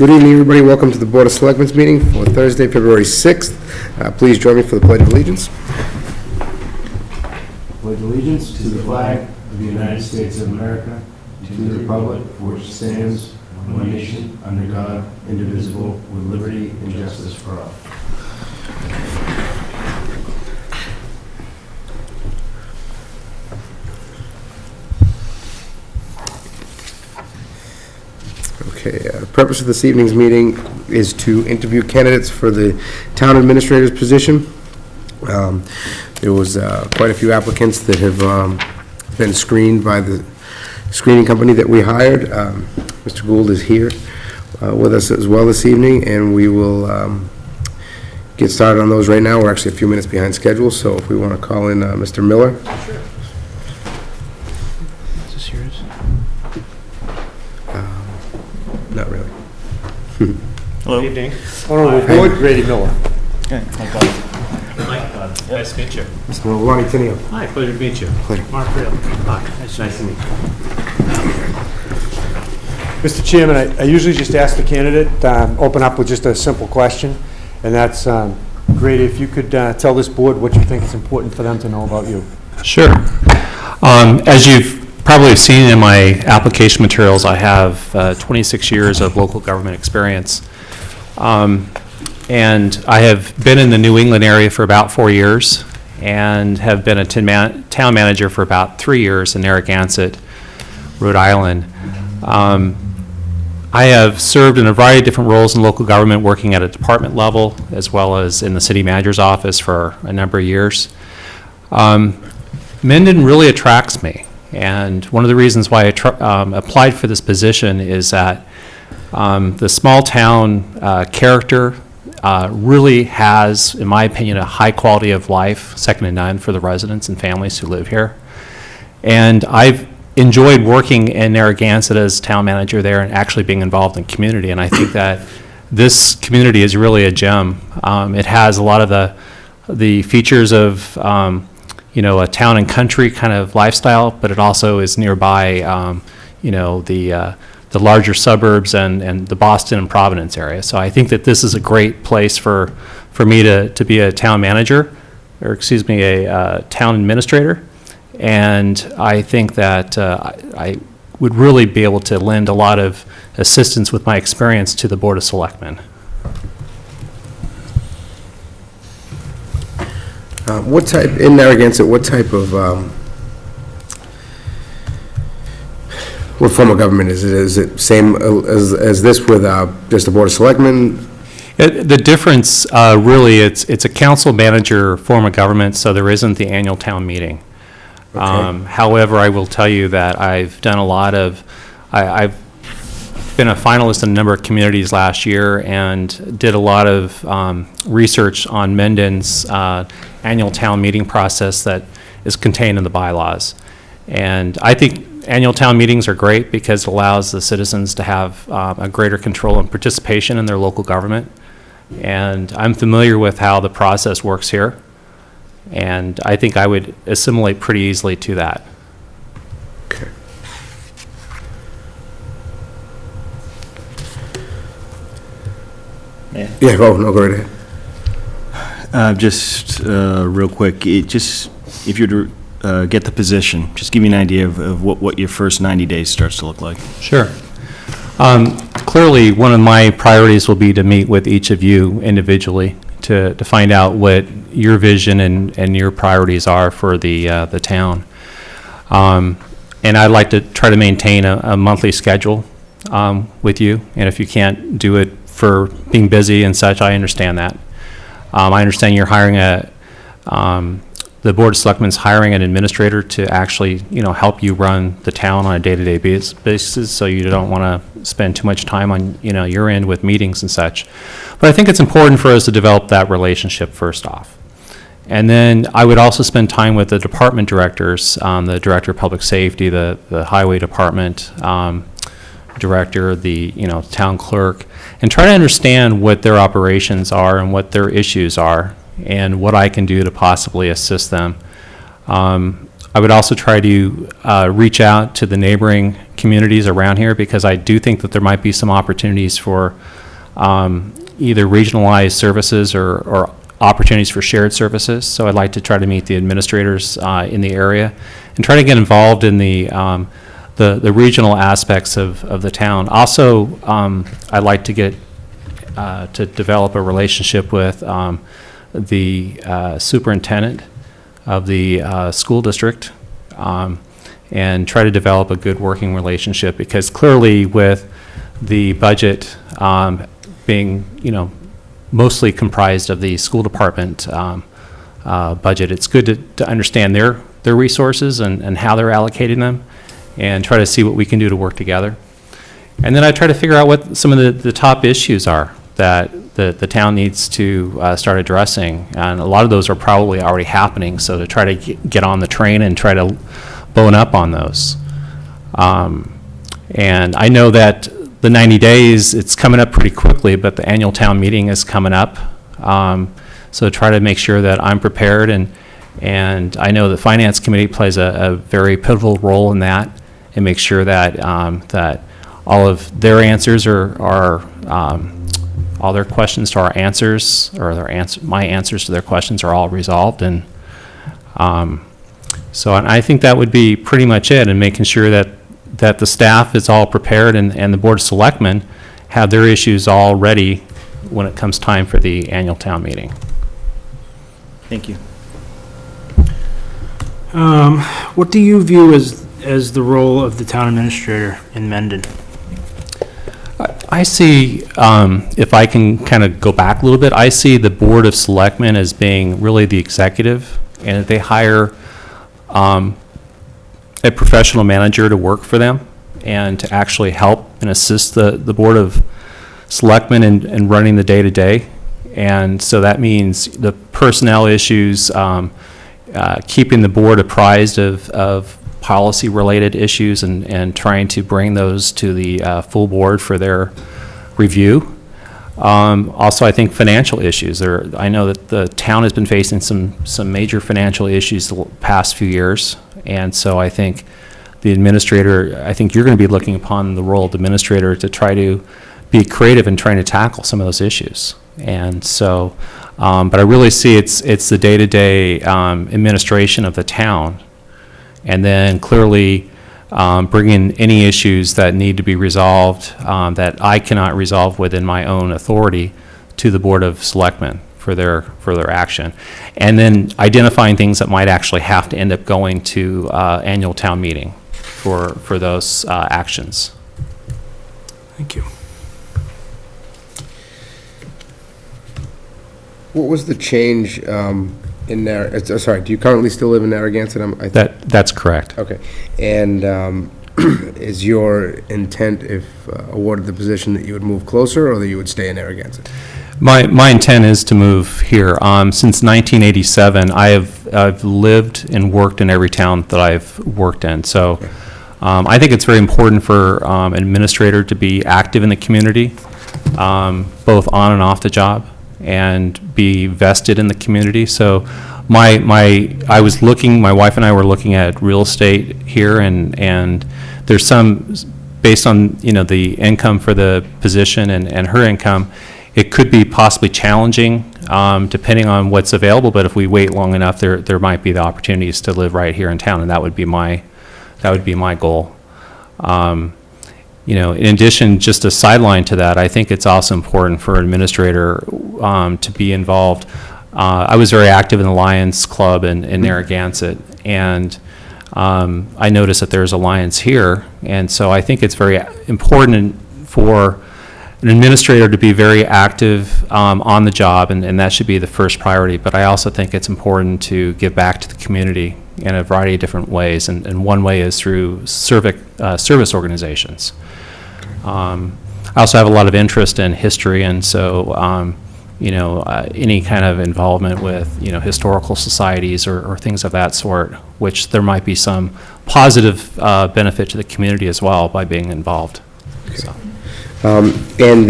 Good evening, everybody. Welcome to the Board of Selectmen's meeting for Thursday, February 6th. Please join me for the Pledge of Allegiance. Pledge allegiance to the flag of the United States of America, to the republic for which it stands, one nation, under God, indivisible, with liberty and justice for all. Okay, the purpose of this evening's meeting is to interview candidates for the town administrator's position. There was quite a few applicants that have been screened by the screening company that we hired. Mr. Gould is here with us as well this evening, and we will get started on those right now. We're actually a few minutes behind schedule, so if we want to call in Mr. Miller. Sure. Is this yours? Not really. Hello. Good evening. Honorable Board, Grady Miller. Okay. Nice to meet you. Mr. Lonnie Tinio. Hi, pleasure to meet you. Pleasure. Mark Real. Hi, nice to meet you. Mr. Chairman, I usually just ask the candidate, open up with just a simple question, and that's, Grady, if you could tell this board what you think is important for them to know about you. Sure. As you've probably seen in my application materials, I have 26 years of local government experience. And I have been in the New England area for about 4 years and have been a town manager for about 3 years in Narragansett, Rhode Island. I have served in a variety of different roles in local government, working at a department level as well as in the city manager's office for a number of years. Mendon really attracts me, and one of the reasons why I applied for this position is that the small town character really has, in my opinion, a high quality of life, second to none for the residents and families who live here. And I've enjoyed working in Narragansett as town manager there and actually being involved in community. And I think that this community is really a gem. It has a lot of the features of a town and country kind of lifestyle, but it also is nearby the larger suburbs and the Boston and Providence area. So I think that this is a great place for me to be a town manager, or excuse me, a town administrator. And I think that I would really be able to lend a lot of assistance with my experience to the Board of Selectmen. What type, in Narragansett, what type of, what form of government is it? Is it same as this with just the Board of Selectmen? The difference, really, it's a council manager form of government, so there isn't the annual town meeting. Okay. However, I will tell you that I've done a lot of, I've been a finalist in a number of communities last year and did a lot of research on Mendon's annual town meeting process that is contained in the bylaws. And I think annual town meetings are great because it allows the citizens to have a greater control and participation in their local government. And I'm familiar with how the process works here. And I think I would assimilate pretty easily to that. Okay. Yeah, oh, no, go right ahead. Just real quick, if you're to get the position, just give me an idea of what your first 90 days starts to look like. Sure. Clearly, one of my priorities will be to meet with each of you individually to find out what your vision and your priorities are for the town. And I'd like to try to maintain a monthly schedule with you. And if you can't do it for being busy and such, I understand that. I understand you're hiring the Board of Selectmen's hiring an administrator to actually, help you run the town on a day-to-day basis, so you don't want to spend too much time on, your end with meetings and such. But I think it's important for us to develop that relationship first off. And then I would also spend time with the department directors, the Director of Public Safety, the Highway Department Director, the town clerk, and try to understand what their operations are and what their issues are and what I can do to possibly assist them. I would also try to reach out to the neighboring communities around here, because I do think that there might be some opportunities for either regionalized services or opportunities for shared services. So I'd like to try to meet the administrators in the area and try to get involved in the regional aspects of the town. Also, I'd like to get to develop a relationship with the superintendent of the school district, and try to develop a good working relationship, because clearly with the budget being, mostly comprised of the school department budget, it's good to understand their resources and how they're allocating them, and try to see what we can do to work together. And then I try to figure out what some of the top issues are that the town needs to start addressing, and a lot of those are probably already happening, so to try to get on the train and try to bone up on those. And I know that the 90 days, it's coming up pretty quickly, but the annual town meeting is coming up. So try to make sure that I'm prepared, and I know the Finance Committee plays a very pivotal role in that, and make sure that that all of their answers are all their questions to our answers, or my answers to their questions are all resolved. And so I think that would be pretty much it, and making sure that the staff is all prepared, and the Board of Selectmen have their issues all ready when it comes time for the annual town meeting. Thank you. What do you view as the role of the town administrator in Mendon? I see, if I can kind of go back a little bit, I see the Board of Selectmen as being really the executive, and if they hire a professional manager to work for them and to actually help and assist the Board of Selectmen in running the day-to-day. And so that means the personnel issues, keeping the board apprised of policy-related issues, and trying to bring those to the full board for their review. Also, I think financial issues. I know that the town has been facing some major financial issues the past few years, and so I think the administrator, I think you're going to be looking upon the role of the administrator to try to be creative in trying to tackle some of those issues. And so, but I really see it's the day-to-day administration of the town, and then clearly bringing any issues that need to be resolved that I cannot resolve within my own authority to the Board of Selectmen for their action, and then identifying things that might actually have to end up going to annual town meeting for those actions. Thank you. What was the change in sorry, do you currently still live in Narragansett? That's correct. Okay. And is your intent, if awarded the position, that you would move closer, or that you would stay in Narragansett? My intent is to move here. Since 1987, I've lived and worked in every town that I've worked in. So I think it's very important for an administrator to be active in the community, both on and off the job, and be vested in the community. So my wife and I were looking at real estate here, and there's some, based on, the income for the position and her income, it could be possibly challenging, depending on what's available, but if we wait long enough, there might be the opportunities to live right here in town, and that would be my goal. In addition, just a sideline to that, I think it's also important for an administrator to be involved. I was very active in the Lions Club in Narragansett, and I noticed that there's a Lions here, and so I think it's very important for an administrator to be very active on the job, and that should be the first priority. But I also think it's important to give back to the community in a variety of different ways, and one way is through service organizations. I also have a lot of interest in history, and so any kind of involvement with historical societies or things of that sort, which there might be some positive benefit to the community as well by being involved. So. And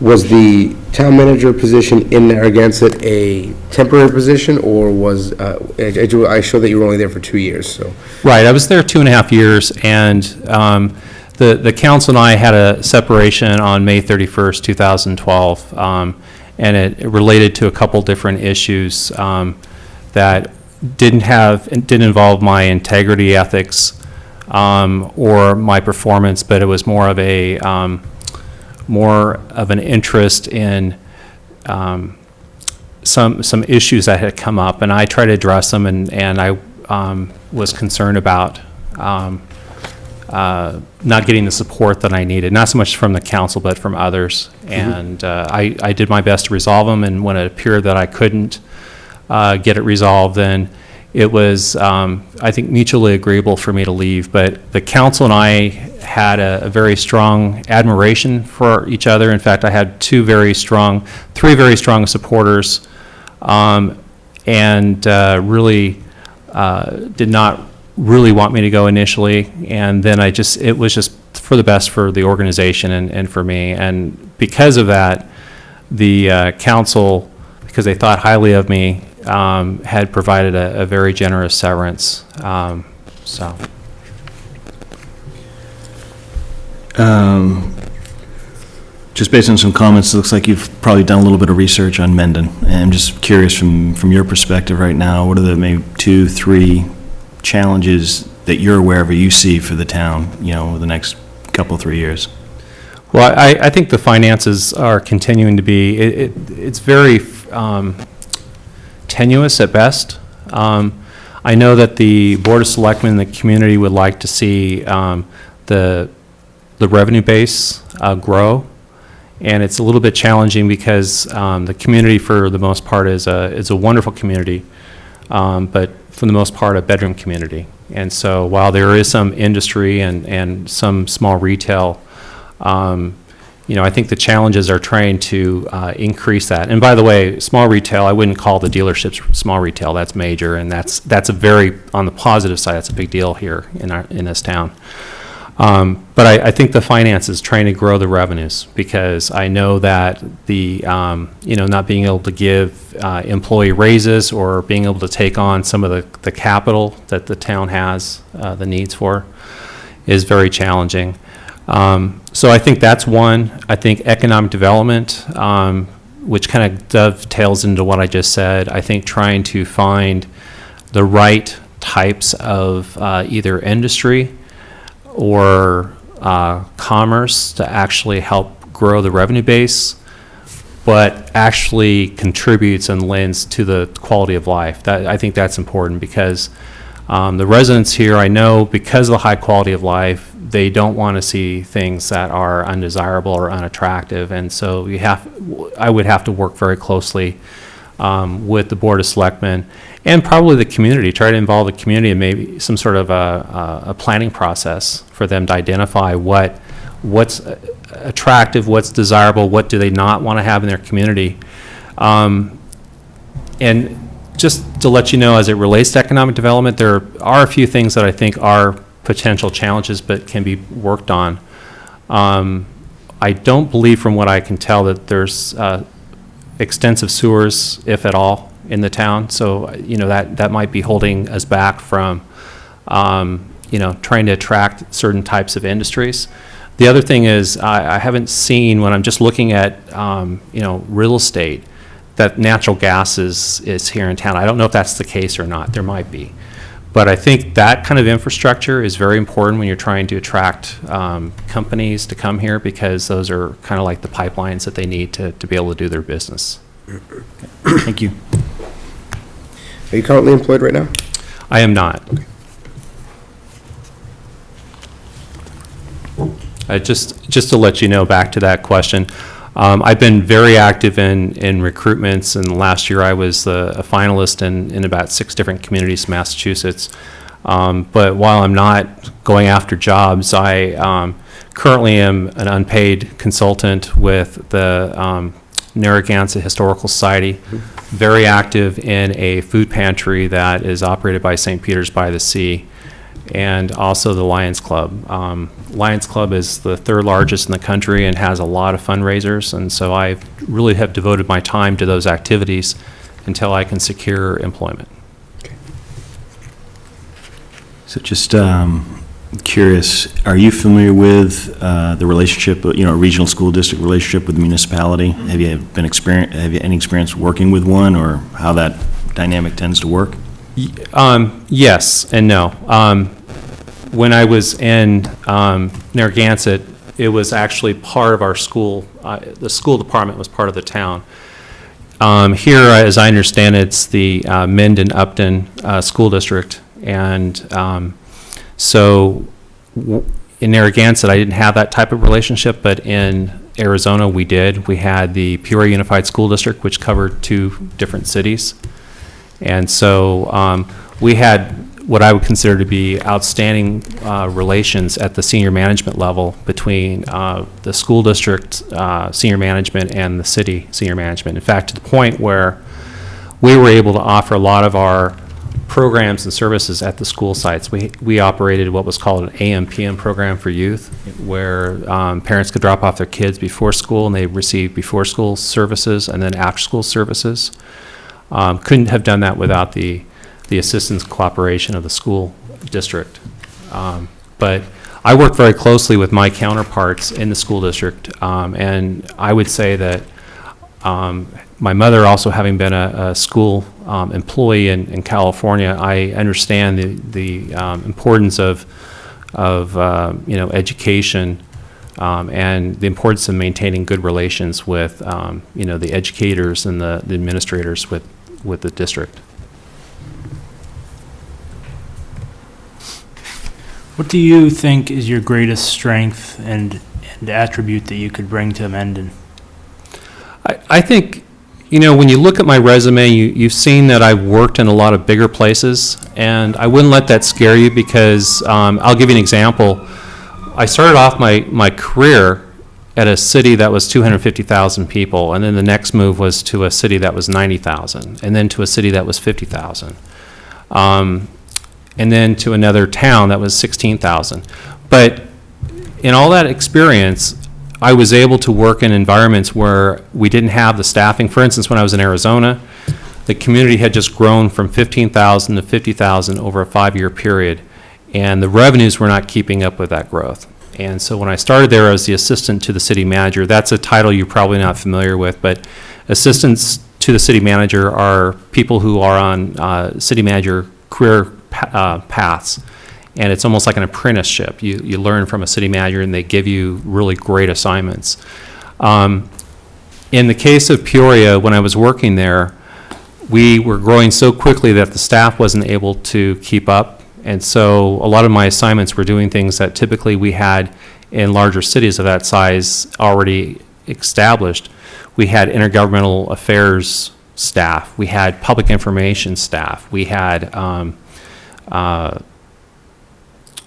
Was the town manager position in Narragansett a temporary position, or was, I show that you were only there for 2 years, so. Right, I was there 2.5 years, and the council and I had a separation on May 31st, 2012, and it related to a couple different issues that didn't involve my integrity, ethics, or my performance, but it was more of an interest in some issues that had come up, and I tried to address them, and I was concerned about not getting the support that I needed, not so much from the council, but from others. And I did my best to resolve them, and when it appeared that I couldn't get it resolved, then it was, I think, mutually agreeable for me to leave. But the council and I had a very strong admiration for each other. In fact, I had three very strong supporters, and really did not really want me to go initially. And then it was just for the best for the organization and for me. And because of that, the council, because they thought highly of me, had provided a very generous severance. So. Just based on some comments, it looks like you've probably done a little bit of research on Mendon. And I'm just curious from your perspective right now, what are the maybe 2, 3 challenges that you're aware of or you see for the town, over the next couple, 3 years? Well, I think the finances are continuing to be, it's very tenuous at best. I know that the Board of Selectmen and the community would like to see the revenue base grow, and it's a little bit challenging because the community, for the most part, is a wonderful community, but for the most part, a bedroom community. And so while there is some industry and some small retail, I think the challenges are trying to increase that. And by the way, small retail, I wouldn't call the dealerships small retail. That's major, and that's a very, on the positive side, that's a big deal here in this town. But I think the finance is trying to grow the revenues, because I know that the not being able to give employee raises or being able to take on some of the capital that the town has the needs for is very challenging. So I think that's one. I think economic development, which kind of dovetails into what I just said. I think trying to find the right types of either industry or commerce to actually help grow the revenue base, but actually contributes and lends to the quality of life. I think that's important, because the residents here, I know, because of the high quality of life, they don't want to see things that are undesirable or unattractive. And so I would have to work very closely with the Board of Selectmen and probably the community, try to involve the community in maybe some sort of a planning process for them to identify what's attractive, what's desirable, what do they not want to have in their community. And just to let you know, as it relates to economic development, there are a few things that I think are potential challenges but can be worked on. I don't believe, from what I can tell, that there's extensive sewers, if at all, in the town. So, that might be holding us back from, trying to attract certain types of industries. The other thing is, I haven't seen, when I'm just looking at, real estate, that natural gas is here in town. I don't know if that's the case or not. There might be. But I think that kind of infrastructure is very important when you're trying to attract companies to come here, because those are kind of like the pipelines that they need to be able to do their business. Thank you. Are you currently employed right now? I am not. Just to let you know, back to that question, I've been very active in recruitments, and last year I was a finalist in about 6 different communities in Massachusetts. But while I'm not going after jobs, I currently am an unpaid consultant with the Narragansett Historical Society, very active in a food pantry that is operated by St. Peter's by the Sea. and also the Lions Club. Lions Club is the third largest in the country and has a lot of fundraisers, and so I really have devoted my time to those activities until I can secure employment. So just curious, are you familiar with the relationship, regional school district relationship with the municipality? Have you any experience working with one, or how that dynamic tends to work? Yes and no. When I was in Narragansett, it was actually part of our school. The school department was part of the town. Here, as I understand it, it's the Mendon School District. And so in Narragansett, I didn't have that type of relationship, but in Arizona, we did. We had the Peoria Unified School District, which covered 2 different cities. And so we had what I would consider to be outstanding relations at the senior management level between the school district senior management and the city senior management. In fact, to the point where we were able to offer a lot of our programs and services at the school sites. We operated what was called an AM/PM program for youth, where parents could drop off their kids before school and they received before school services and then after school services. Couldn't have done that without the assistance and cooperation of the school district. But I work very closely with my counterparts in the school district, and I would say that my mother, also having been a school employee in California, I understand the importance of education and the importance of maintaining good relations with the educators and the administrators with the district. What do you think is your greatest strength and attribute that you could bring to Mendon? I think, when you look at my resume, you've seen that I've worked in a lot of bigger places, and I wouldn't let that scare you because I'll give you an example. I started off my career at a city that was 250,000 people, and then the next move was to a city that was 90,000, and then to a city that was 50,000, and then to another town that was 16,000. But in all that experience, I was able to work in environments where we didn't have the staffing. For instance, when I was in Arizona, the community had just grown from 15,000 to 50,000 over a 5-year period, and the revenues were not keeping up with that growth. And so when I started there as the assistant to the city manager, that's a title you're probably not familiar with, but assistants to the city manager are people who are on city manager career paths. And it's almost like an apprenticeship. You learn from a city manager, and they give you really great assignments. In the case of Peoria, when I was working there, we were growing so quickly that the staff wasn't able to keep up. And so a lot of my assignments were doing things that typically we had in larger cities of that size already established. We had intergovernmental affairs staff. We had public information staff. We had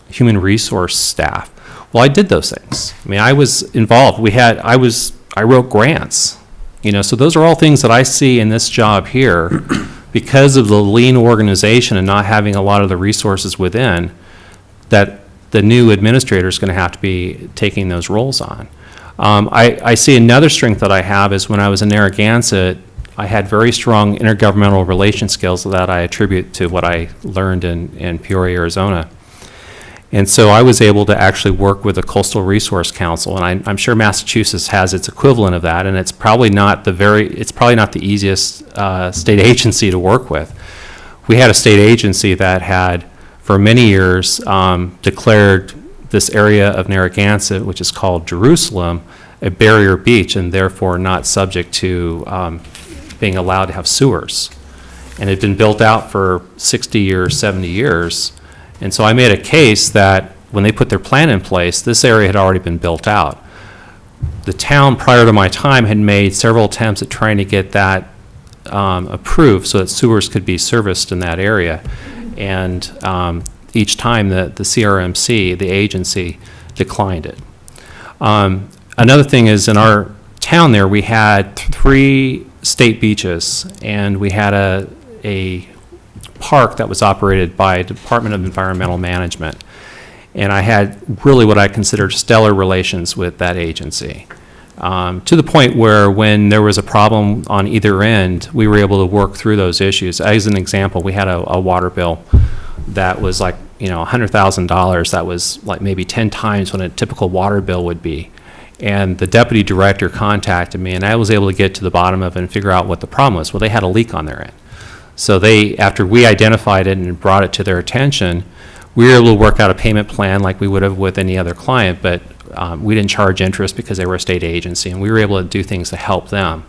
human resource staff. Well, I did those things. I mean, I was involved. I wrote grants, so those are all things that I see in this job here because of the lean organization and not having a lot of the resources within that the new administrator is going to have to be taking those roles on. I see another strength that I have is when I was in Narragansett, I had very strong intergovernmental relation skills that I attribute to what I learned in Peoria, Arizona. And so I was able to actually work with the Coastal Resource Council, and I'm sure Massachusetts has its equivalent of that, and it's probably not the easiest state agency to work with. We had a state agency that had, for many years, declared this area of Narragansett, which is called Jerusalem, a barrier beach, and therefore not subject to being allowed to have sewers. And it had been built out for 60 years, 70 years. And so I made a case that when they put their plan in place, this area had already been built out. The town, prior to my time, had made several attempts at trying to get that approved so that sewers could be serviced in that area. And each time the CRMC, the agency, declined it. Another thing is in our town there, we had 3 state beaches, and we had a park that was operated by Department of Environmental Management. And I had really what I considered stellar relations with that agency. To the point where when there was a problem on either end, we were able to work through those issues. As an example, we had a water bill that was like, $100,000. That was like maybe 10 times what a typical water bill would be. And the deputy director contacted me, and I was able to get to the bottom of it and figure out what the problem was. Well, they had a leak on their end. So after we identified it and brought it to their attention, we were able to work out a payment plan like we would have with any other client, but we didn't charge interest because they were a state agency, and we were able to do things to help them.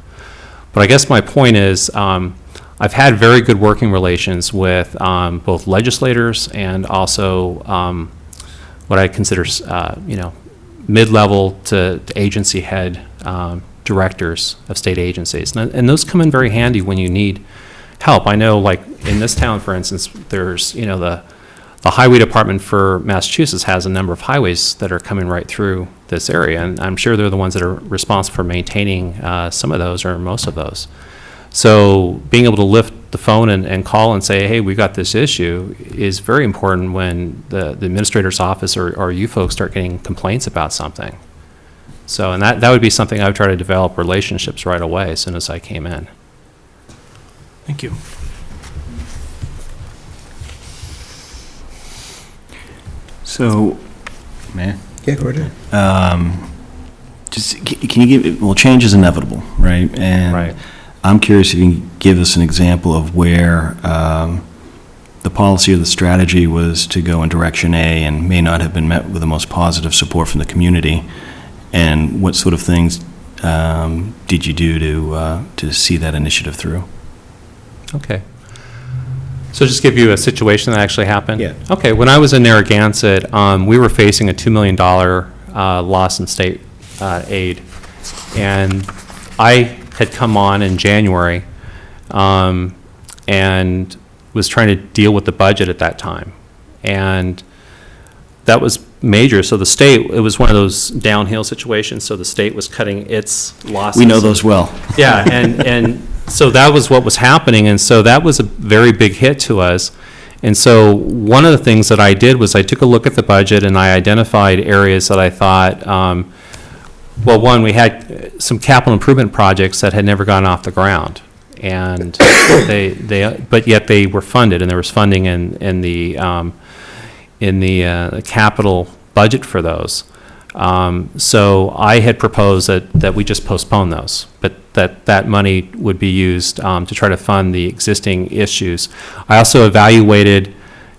But I guess my point is, I've had very good working relations with both legislators and also what I consider, mid-level to agency head directors of state agencies. And those come in very handy when you need help. I know, like, in this town, for instance, there's, the highway department for Massachusetts has a number of highways that are coming right through this area, and I'm sure they're the ones that are responsible for maintaining some of those or most of those. So being able to lift the phone and call and say, hey, we've got this issue, is very important when the administrator's office or you folks start getting complaints about something. So, and that would be something I would try to develop relationships right away as soon as I came in. Thank you. So, man, Yeah, go ahead. can you give, well, change is inevitable, right? And Right. I'm curious if you can give us an example of where the policy or the strategy was to go in direction A and may not have been met with the most positive support from the community, and what sort of things did you do to see that initiative through? Okay. So just give you a situation that actually happened? Yeah. Okay, when I was in Narragansett, we were facing a $2 million loss in state aid. And I had come on in January and was trying to deal with the budget at that time. And that was major. So the state, it was one of those downhill situations, so the state was cutting its losses. We know those well. Yeah, and so that was what was happening, and so that was a very big hit to us. And so one of the things that I did was I took a look at the budget and I identified areas that I thought, well, one, we had some capital improvement projects that had never gone off the ground, and but yet they were funded, and there was funding in the capital budget for those. So I had proposed that we just postpone those, but that money would be used to try to fund the existing issues. I also evaluated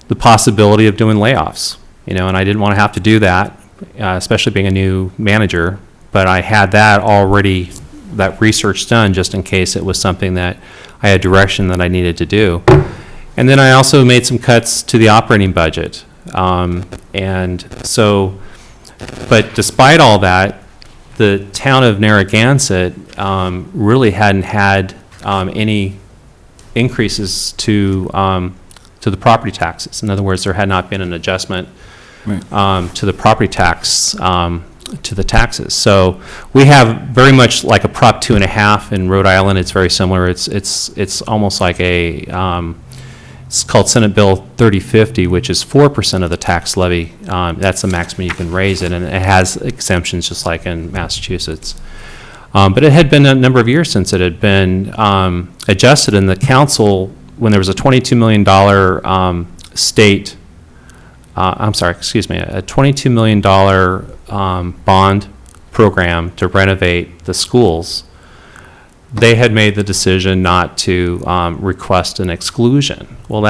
the possibility of doing layoffs, and I didn't want to have to do that, especially being a new manager, but I had that already, that research done just in case it was something that I had direction that I needed to do. And then I also made some cuts to the operating budget. And so, but despite all that, the town of Narragansett really hadn't had any increases to the property taxes. In other words, there had not been an adjustment to the property tax, to the taxes. So we have very much like a Prop 2.5 in Rhode Island. It's very similar. It's almost like a it's called Senate Bill 3050, which is 4% of the tax levy. That's the maximum you can raise it, and it has exemptions just like in Massachusetts. But it had been a number of years since it had been adjusted, and the council, when there was a $22 million a $22 million bond program to renovate the schools, they had made the decision not to request an exclusion. Well,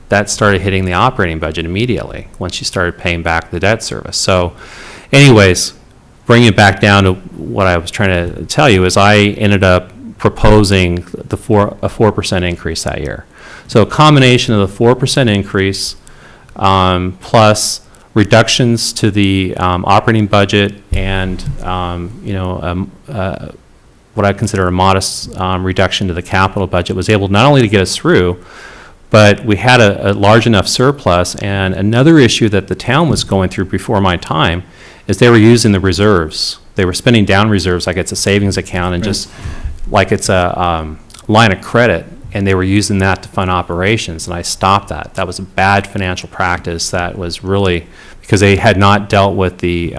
that started hitting the operating budget immediately once you started paying back the debt service. So anyways, bringing it back down to what I was trying to tell you is I ended up proposing a 4% increase that year. So a combination of the 4% increase plus reductions to the operating budget and what I consider a modest reduction to the capital budget was able not only to get us through, but we had a large enough surplus. And another issue that the town was going through before my time is they were using the reserves. They were spending down reserves like it's a savings account and just like it's a line of credit. and they were using that to fund operations, and I stopped that. That was a bad financial practice. That was really because they had not dealt with the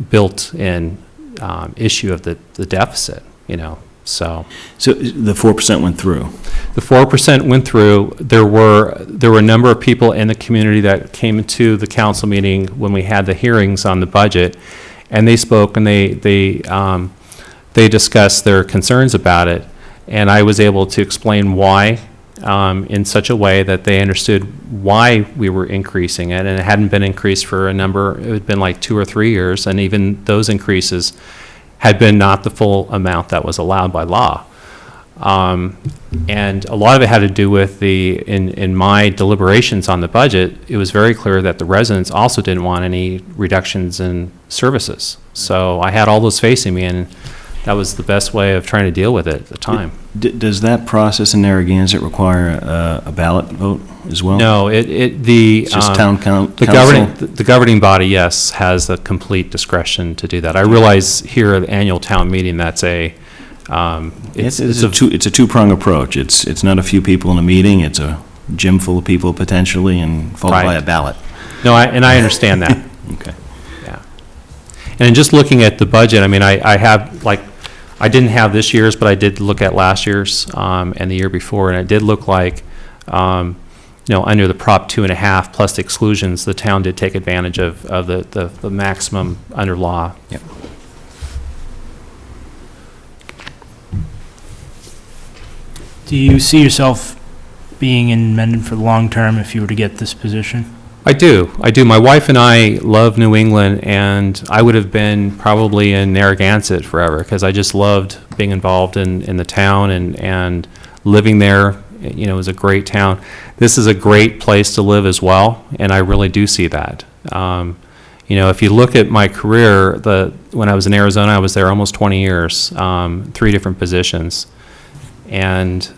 built-in issue of the deficit, so. So the 4% went through. The 4% went through. There were a number of people in the community that came to the council meeting when we had the hearings on the budget, and they spoke and they discussed their concerns about it, and I was able to explain why in such a way that they understood why we were increasing it, and it hadn't been increased for it had been like 2 or 3 years, and even those increases had been not the full amount that was allowed by law. And a lot of it had to do with in my deliberations on the budget, it was very clear that the residents also didn't want any reductions in services. So I had all those facing me, and that was the best way of trying to deal with it at the time. Does that process in Narragansett require a ballot vote as well? No, it's just town council? The governing body, yes, has the complete discretion to do that. I realize here at the annual town meeting, that's it's a two-prong approach. It's not a few people in a meeting, it's a gym full of people potentially, and followed by a ballot. No, I understand that. Okay. Yeah. And just looking at the budget, I mean, I have, like, I didn't have this year's, but I did look at last year's and the year before, and it did look like, under the Prop 2.5 plus the exclusions, the town did take advantage of the maximum under law. Yep. Do you see yourself being in Mendon for the long term if you were to get this position? I do. My wife and I love New England, and I would have been probably in Narragansett forever because I just loved being involved in the town and living there. It was a great town. This is a great place to live as well, and I really do see that. If you look at my career, when I was in Arizona, I was there almost 20 years, 3 different positions. And,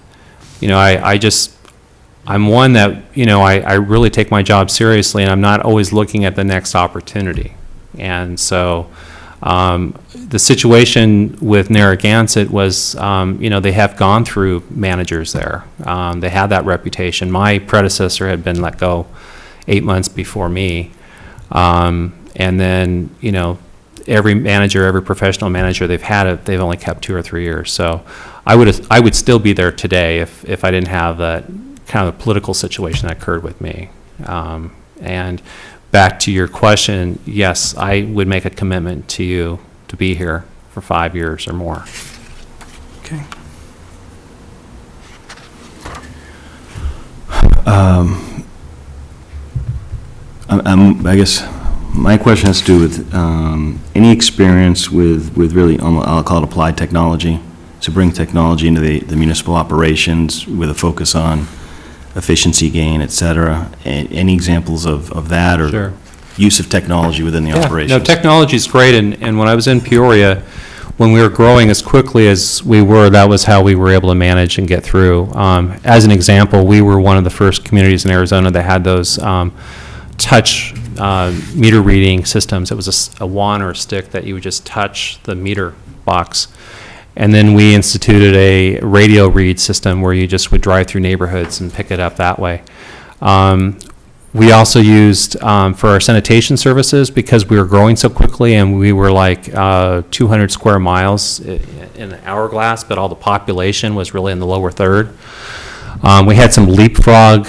I'm one that, I really take my job seriously, and I'm not always looking at the next opportunity. And so the situation with Narragansett was, they have gone through managers there. They had that reputation. My predecessor had been let go 8 months before me. And then, every manager, every professional manager they've only kept 2 or 3 years. So I would still be there today if I didn't have that kind of political situation that occurred with me. And back to your question, yes, I would make a commitment to you to be here for 5 years or more. Okay. I guess my question has to do with any experience with really, I'll call it applied technology, to bring technology into the municipal operations with a focus on efficiency gain, et cetera. Any examples of that or Sure. use of technology within the operations? No, technology is great, and when I was in Peoria, when we were growing as quickly as we were, that was how we were able to manage and get through. As an example, we were one of the first communities in Arizona that had those touch meter reading systems. It was a wand or a stick that you would just touch the meter box. And then we instituted a radio read system where you just would drive through neighborhoods and pick it up that way. We also used, for our sanitation services, because we were growing so quickly and we were like 200 square miles in an hourglass, but all the population was really in the lower third. We had some leapfrog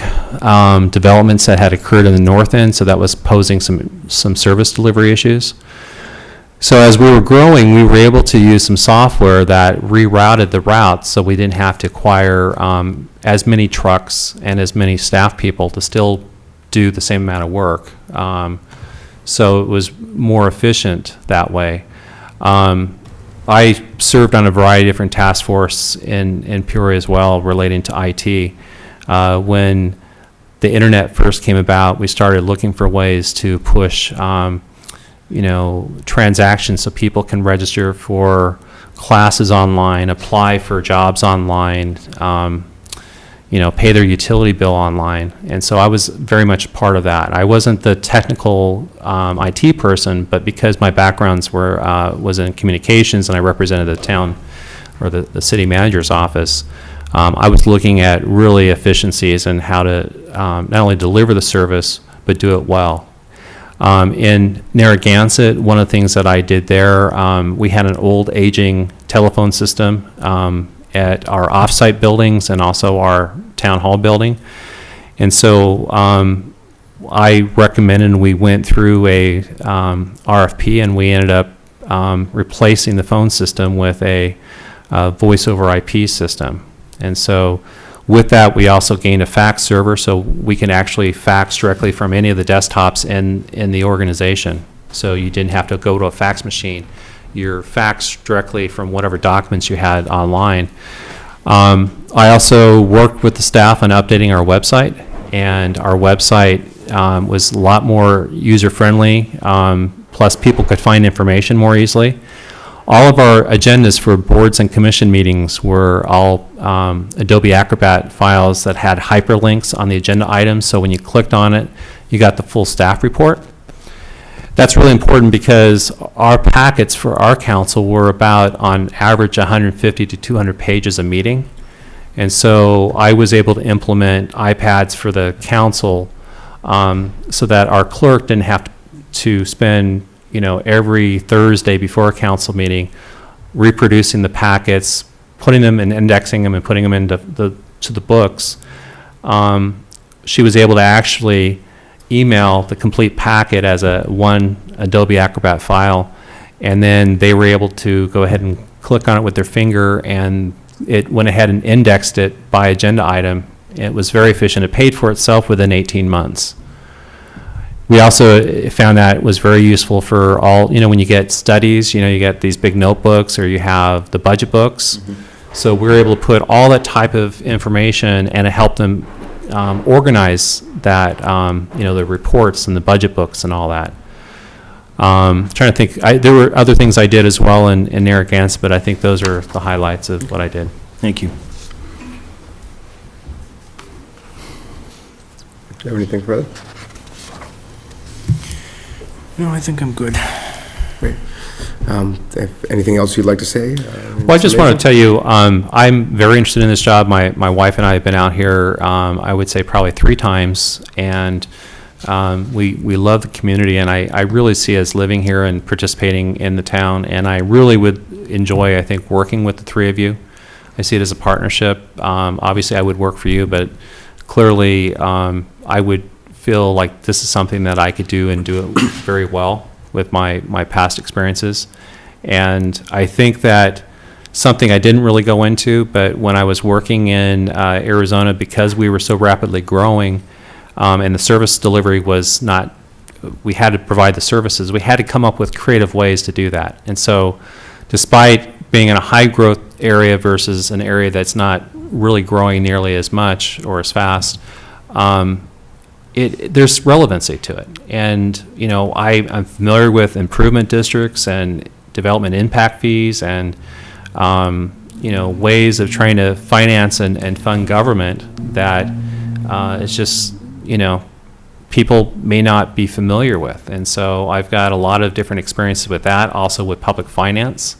developments that had occurred in the north end, so that was posing some service delivery issues. So as we were growing, we were able to use some software that rerouted the routes so we didn't have to acquire as many trucks and as many staff people to still do the same amount of work. So it was more efficient that way. I served on a variety of different task forces in Peoria as well relating to IT. When the internet first came about, we started looking for ways to push transactions so people can register for classes online, apply for jobs online, pay their utility bill online. And so I was very much part of that. I wasn't the technical IT person, but because my backgrounds was in communications and I represented the town or the city manager's office, I was looking at really efficiencies and how to not only deliver the service, but do it well. In Narragansett, one of the things that I did there, we had an old aging telephone system at our off-site buildings and also our town hall building. And so I recommended, and we went through a RFP, and we ended up replacing the phone system with a voice over IP system. And so with that, we also gained a fax server, so we can actually fax directly from any of the desktops in the organization. So you didn't have to go to a fax machine. You're faxed directly from whatever documents you had online. I also worked with the staff on updating our website, and our website was a lot more user-friendly, plus people could find information more easily. All of our agendas for boards and commission meetings were all Adobe Acrobat files that had hyperlinks on the agenda items, so when you clicked on it, you got the full staff report. That's really important because our packets for our council were about, on average, 150 to 200 pages a meeting. And so I was able to implement iPads for the council so that our clerk didn't have to spend, every Thursday before a council meeting reproducing the packets, putting them and indexing them and putting them into the books. She was able to actually email the complete packet as one Adobe Acrobat file, and then they were able to go ahead and click on it with their finger, and it went ahead and indexed it by agenda item. It was very efficient. It paid for itself within 18 months. We also found that it was very useful for all, when you get studies, you get these big notebooks, or you have the budget books. Mm-hmm. So we were able to put all that type of information, and it helped them organize that, the reports and the budget books and all that. Trying to think, there were other things I did as well in Narragansett, but I think those are the highlights of what I did. Thank you. Do you have anything further? No, I think I'm good. Great. If anything else you'd like to say? Well, I just want to tell you, I'm very interested in this job. My wife and I have been out here, I would say probably 3 times, and we love the community, and I really see us living here and participating in the town, and I really would enjoy, I think, working with the 3 of you. I see it as a partnership. Obviously, I would work for you, but clearly I would feel like this is something that I could do and do it very well with my past experiences. And I think that something I didn't really go into, but when I was working in Arizona, because we were so rapidly growing, and the service delivery was not, we had to provide the services, we had to come up with creative ways to do that. And so despite being in a high growth area versus an area that's not really growing nearly as much or as fast, there's relevancy to it. And, I'm familiar with improvement districts and development impact fees and, ways of trying to finance and fund government that it's just, people may not be familiar with. And so I've got a lot of different experiences with that, also with public finance.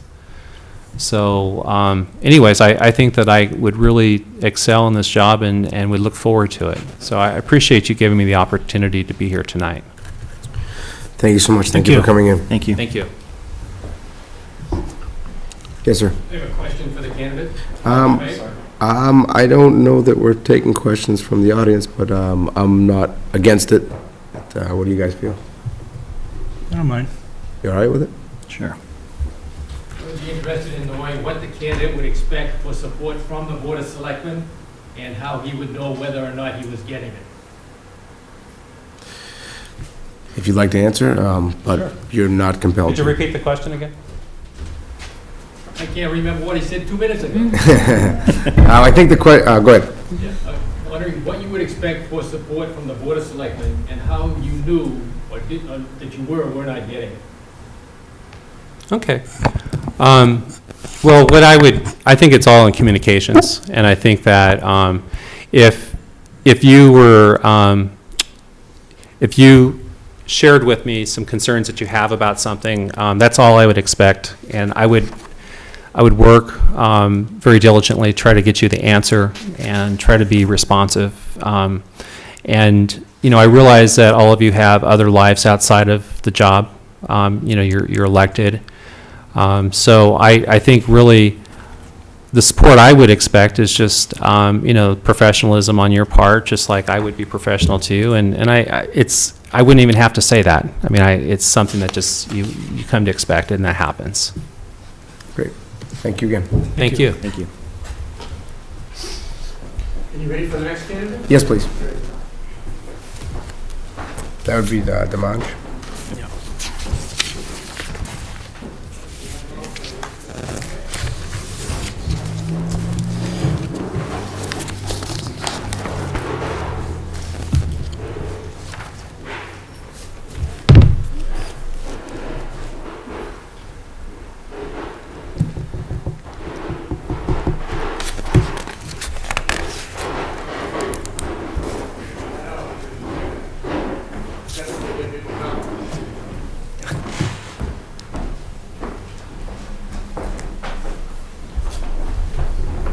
So anyways, I think that I would really excel in this job and would look forward to it. So I appreciate you giving me the opportunity to be here tonight. Thank you so much. Thank you for coming in. Thank you. Thank you. Yes, sir. I have a question for the candidate. I don't know that we're taking questions from the audience, but I'm not against it. But, what do you guys feel? I don't mind. You all right with it? Sure. I would be interested in knowing what the candidate would expect for support from the Board of Selectmen and how he would know whether or not he was getting it. If you'd like to answer, but Sure. you're not compelled Could you to. repeat the question again? I can't remember what he said 2 minutes ago. I think the go ahead. Yeah, I'm wondering what you would expect for support from the Board of Selectmen and how you knew or that you were or were not getting it. Okay. Well, I think it's all in communications, and I think that if you shared with me some concerns that you have about something, that's all I would expect, and I I would work very diligently, try to get you the answer, and try to be responsive. And, you know, I realize that all of you have other lives outside of the job. You know, you're elected. So I think really the support I would expect is just, you know, professionalism on your part, just like I would be professional too. And I wouldn't even have to say that. I mean, it's something that just you come to expect, and that happens. Great. Thank you again. Thank you. Thank you. Are you ready for the next candidate? Yes, please. That would be the Demange.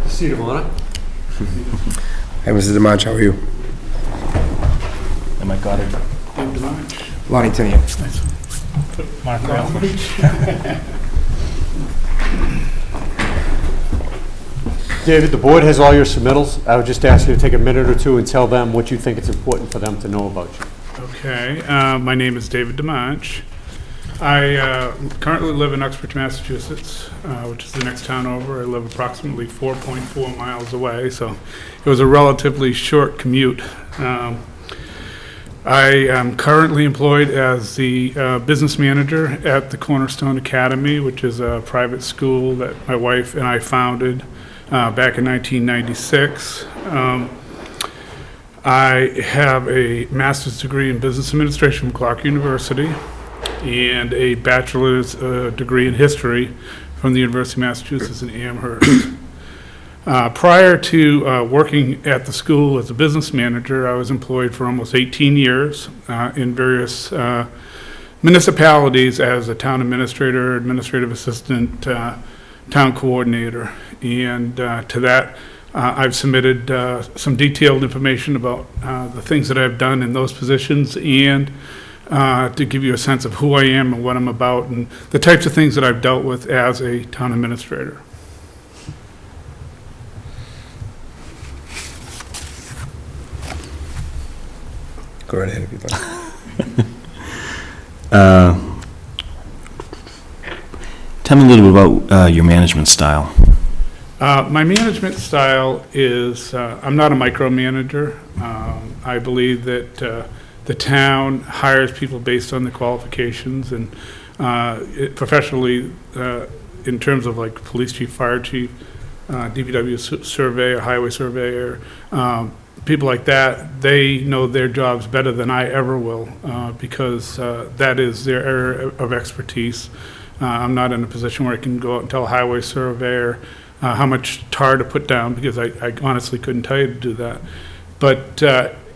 Seat of honor. Hi, Mrs. Demange, how are you? Am I got it? Lonnie Tenia. Mark Ralph. David, the board has all your submittals. I would just ask you to take a minute or two and tell them what you think it's important for them to know about you. Okay, my name is David DeMonch. I currently live in Uxbridge, Massachusetts, which is the next town over. I live approximately 4.4 miles away, so it was a relatively short commute. I am currently employed as the business manager at the Cornerstone Academy, which is a private school that my wife and I founded back in 1996. I have a master's degree in business administration from Clark University and a bachelor's degree in history from the University of Massachusetts in Amherst. Prior to working at the school as a business manager, I was employed for almost 18 years in various municipalities as a town administrator, administrative assistant, town coordinator. And to that, I've submitted some detailed information about the things that I've done in those positions, and to give you a sense of who I am and what I'm about and the types of things that I've dealt with as a town administrator. Go right ahead if you'd like. Tell me a little bit about your management style. My management style is, I'm not a micromanager. I believe that the town hires people based on the qualifications, and professionally, in terms of like police chief, fire chief, DPW surveyor, highway surveyor, people like that, they know their jobs better than I ever will, because that is their area of expertise. I'm not in a position where I can go out and tell a highway surveyor how much tar to put down, because I honestly couldn't tell you to do that. But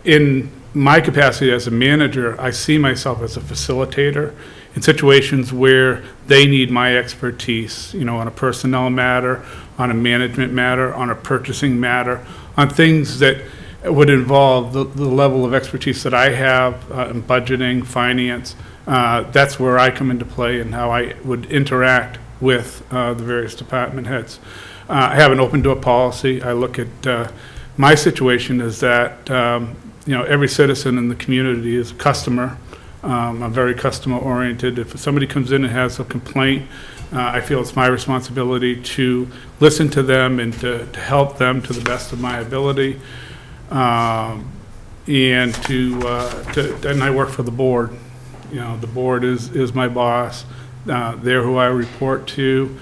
in my capacity as a manager, I see myself as a facilitator in situations where they need my expertise, you know, on a personnel matter, on a management matter, on a purchasing matter, on things that would involve the level of expertise that I have in budgeting, finance. That's where I come into play and how I would interact with the various department heads. I have an open door policy. I look at my situation is that you know, every citizen in the community is a customer. I'm very customer oriented. If somebody comes in and has a complaint, I feel it's my responsibility to listen to them and to help them to the best of my ability. And and I work for the board. You know, the board is my boss. They're who I report to.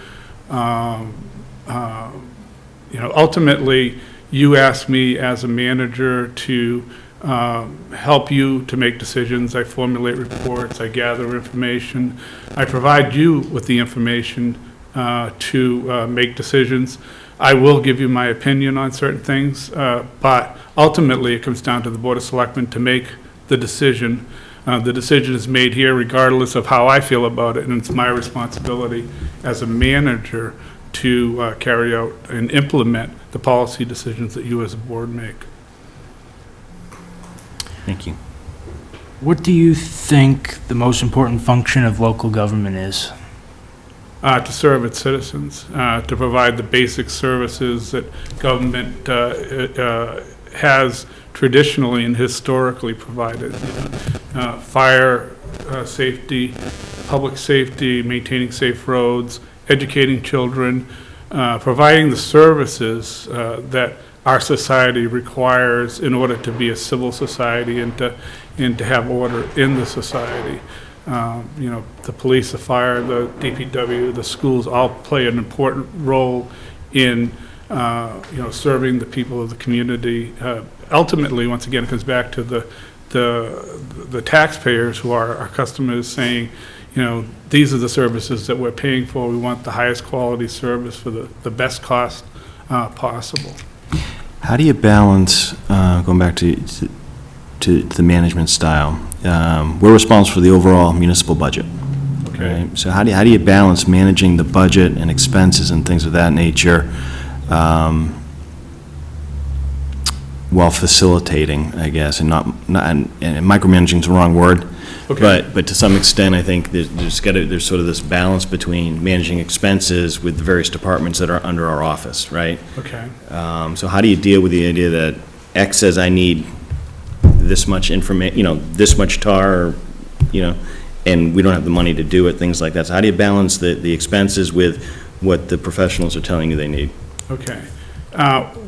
You know, ultimately, you ask me as a manager to help you to make decisions. I formulate reports, I gather information, I provide you with the information to make decisions. I will give you my opinion on certain things, but ultimately it comes down to the Board of Selectmen to make the decision. The decision is made here regardless of how I feel about it, and it's my responsibility as a manager to carry out and implement the policy decisions that you as a board make. Thank you. What do you think the most important function of local government is? To serve its citizens, to provide the basic services that government has traditionally and historically provided. Fire safety, public safety, maintaining safe roads, educating children, providing the services that our society requires in order to be a civil society and to have order in the society. You know, the police, the fire, the DPW, the schools all play an important role in, you know, serving the people of the community. Ultimately, once again, it comes back to the taxpayers who are our customers saying, you know, these are the services that we're paying for. We want the highest quality service for the best cost possible. How do you balance, going back to the management style, we're responsible for the overall municipal budget. Okay. Right? So how do you balance managing the budget and expenses and things of that nature while facilitating, I guess, and and micromanaging is the wrong word. Okay. But to some extent, I think there's sort of this balance between managing expenses with the various departments that are under our office, right? Okay. So how do you deal with the idea that X says I need this much information, you know, this much tar, you know, and we don't have the money to do it, things like that. So how do you balance the expenses with what the professionals are telling you they need? Okay.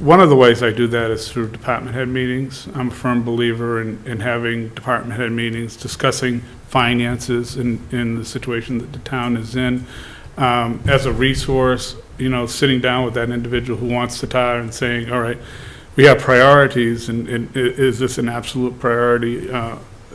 One of the ways I do that is through department head meetings. I'm a firm believer in having department head meetings, discussing finances in the situation that the town is in. As a resource, you know, sitting down with that individual who wants to tar and saying, all right, we have priorities, and is this an absolute priority,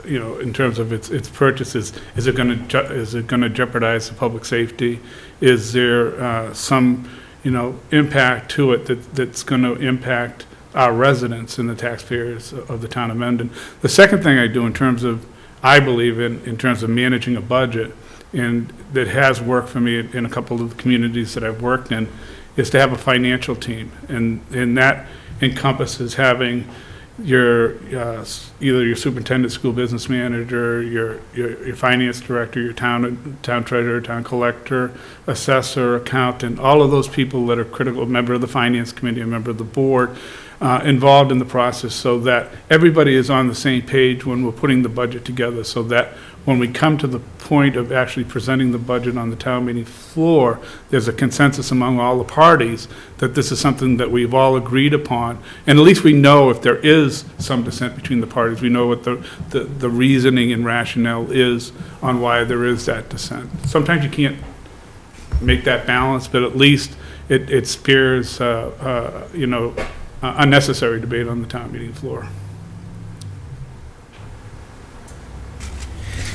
you know, in terms of its purchases? Is it going to jeopardize the public safety? Is there some, you know, impact to it that's going to impact our residents and the taxpayers of the town of Mendon? The second thing I do in terms of, I believe in terms of managing a budget, and that has worked for me in a couple of the communities that I've worked in, is to have a financial team. And that encompasses having your either your superintendent, school business manager, your finance director, your town treasurer, town collector, assessor, accountant, all of those people that are critical, a member of the finance committee, a member of the board, involved in the process, so that everybody is on the same page when we're putting the budget together, so that when we come to the point of actually presenting the budget on the town meeting floor, there's a consensus among all the parties that this is something that we've all agreed upon. And at least we know if there is some dissent between the parties, we know what the reasoning and rationale is on why there is that dissent. Sometimes you can't make that balance, but at least it spares, you know, unnecessary debate on the town meeting floor.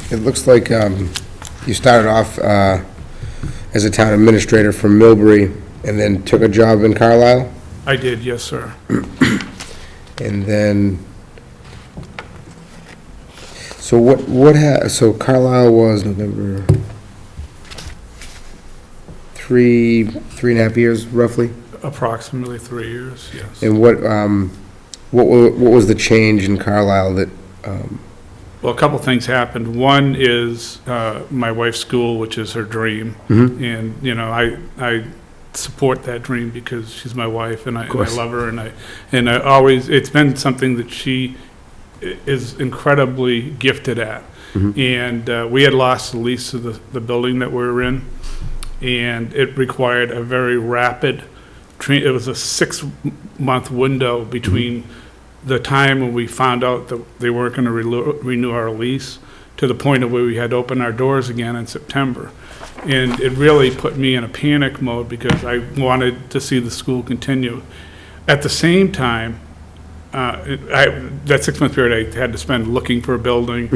It looks like you started off as a town administrator from Millbury and then took a job in Carlisle, I did, yes, sir. and then, so Carlisle was November, 3.5 years roughly? Approximately 3 years, yes. And what was the change in Carlisle that, Well, a couple things happened. One is my wife's school, which is her dream. And, you know, I support that dream because she's my wife and I love her, and I always, it's been something that she is incredibly gifted at. And we had lost the lease of the building that we were in, and it required a very rapid, it was a 6-month window between the time when we found out that they weren't going to renew our lease to the point of where we had to open our doors again in September. And it really put me in a panic mode because I wanted to see the school continue. At the same time, that 6-month period I had to spend looking for a building,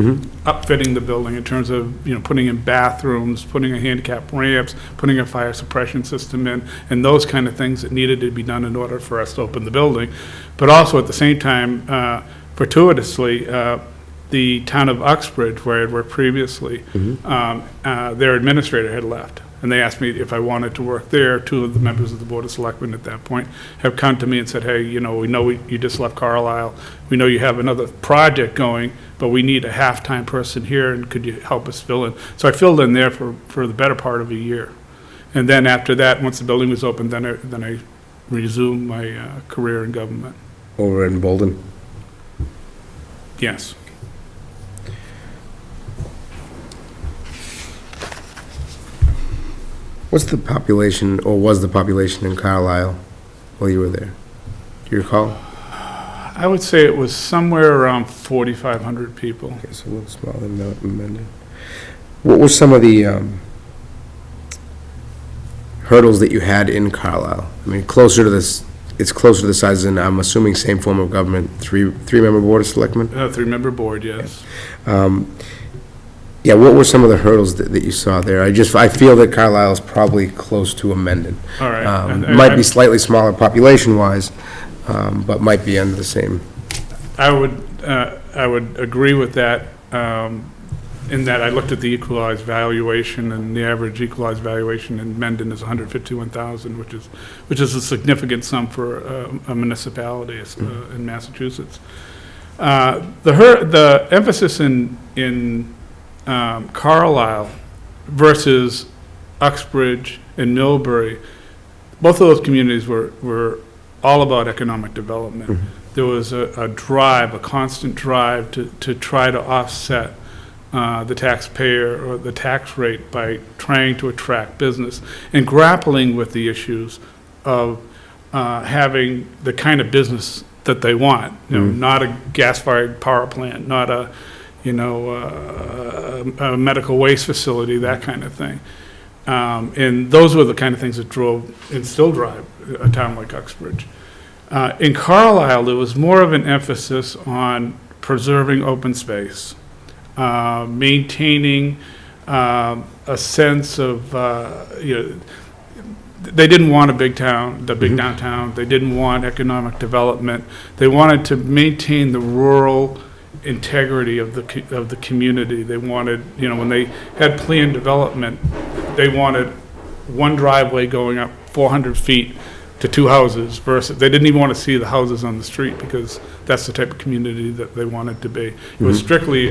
upfitting the building in terms of, you know, putting in bathrooms, putting in handicap ramps, putting a fire suppression system in, and those kind of things that needed to be done in order for us to open the building. But also at the same time, fortuitously, the town of Uxbridge, where I had worked previously, their administrator had left. and they asked me if I wanted to work there. Two of the members of the Board of Selectmen at that point have come to me and said, hey, we know you just left Carlisle. We know you have another project going, but we need a half-time person here, and could you help us fill in? So I filled in there for the better part of a year. And then after that, once the building was open, then I resumed my career in government. Over in Bolden? Yes. What's the population, or was the population in Carlisle while you were there? Do you recall? I would say it was somewhere around 4,500 people. Okay, so a little smaller than Mendon. What were some of the hurdles that you had in Carlisle? I mean, closer to this, it's closer to the size, and I'm assuming same form of government, three-member board of selectmen? Three-member board, yes. Yeah, what were some of the hurdles that you saw there? I feel that Carlisle is probably close to a Mendon. All right. Might be slightly smaller population-wise, but might be under the same. I would agree with that, in that I looked at the equalized valuation, and the average equalized valuation in Mendon is 151,000, which is a significant sum for a municipality in Massachusetts. The emphasis in Carlisle versus Uxbridge and Millbury, both of those communities were all about economic development. There was a constant drive to try to offset the taxpayer or the tax rate by trying to attract business and grappling with the issues of having the kind of business that they want. Not a gas-fired power plant, not a medical waste facility, that kind of thing. And those were the kind of things that drove and still drive a town like Uxbridge. In Carlisle, there was more of an emphasis on preserving open space, maintaining a sense of, they didn't want a big town, the big downtown. They didn't want economic development. They wanted to maintain the rural integrity of the community. They wanted, when they had planned development, they wanted one driveway going up 400 feet to two houses versus, they didn't even want to see the houses on the street because that's the type of community that they wanted to be. It was strictly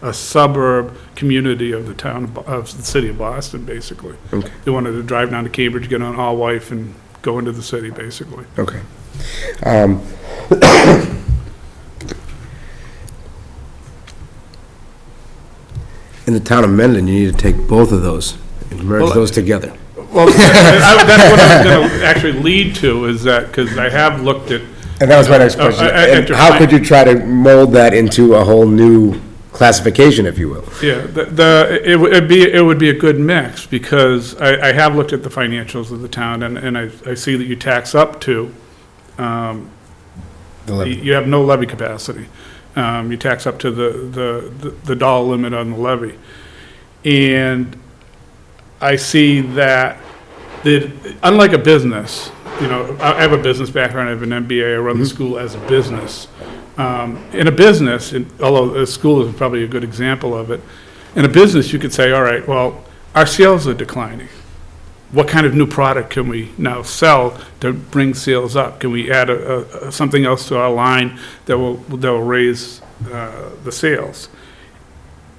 a suburb community of the town of the city of Boston, basically. Okay. They wanted to drive down to Cambridge, get on all-wife, and go into the city, basically. Okay. In the town of Mendon, you need to take both of those and merge those together. Well, that's what I was going to actually lead to, is that, because I have looked at. And that was my next question. And how could you try to mold that into a whole new classification, if you will? Yeah, it would be a good mix, because I have looked at the financials of the town, and I see that you tax up to, you have no levy capacity. You tax up to the dollar limit on the levy. And I see that, unlike a business, I have a business background, I have an MBA, I run the school as a business. In a business, although a school is probably a good example of it, in a business you could say, all right, well, our sales are declining. What kind of new product can we now sell to bring sales up? Can we add something else to our line that will raise the sales?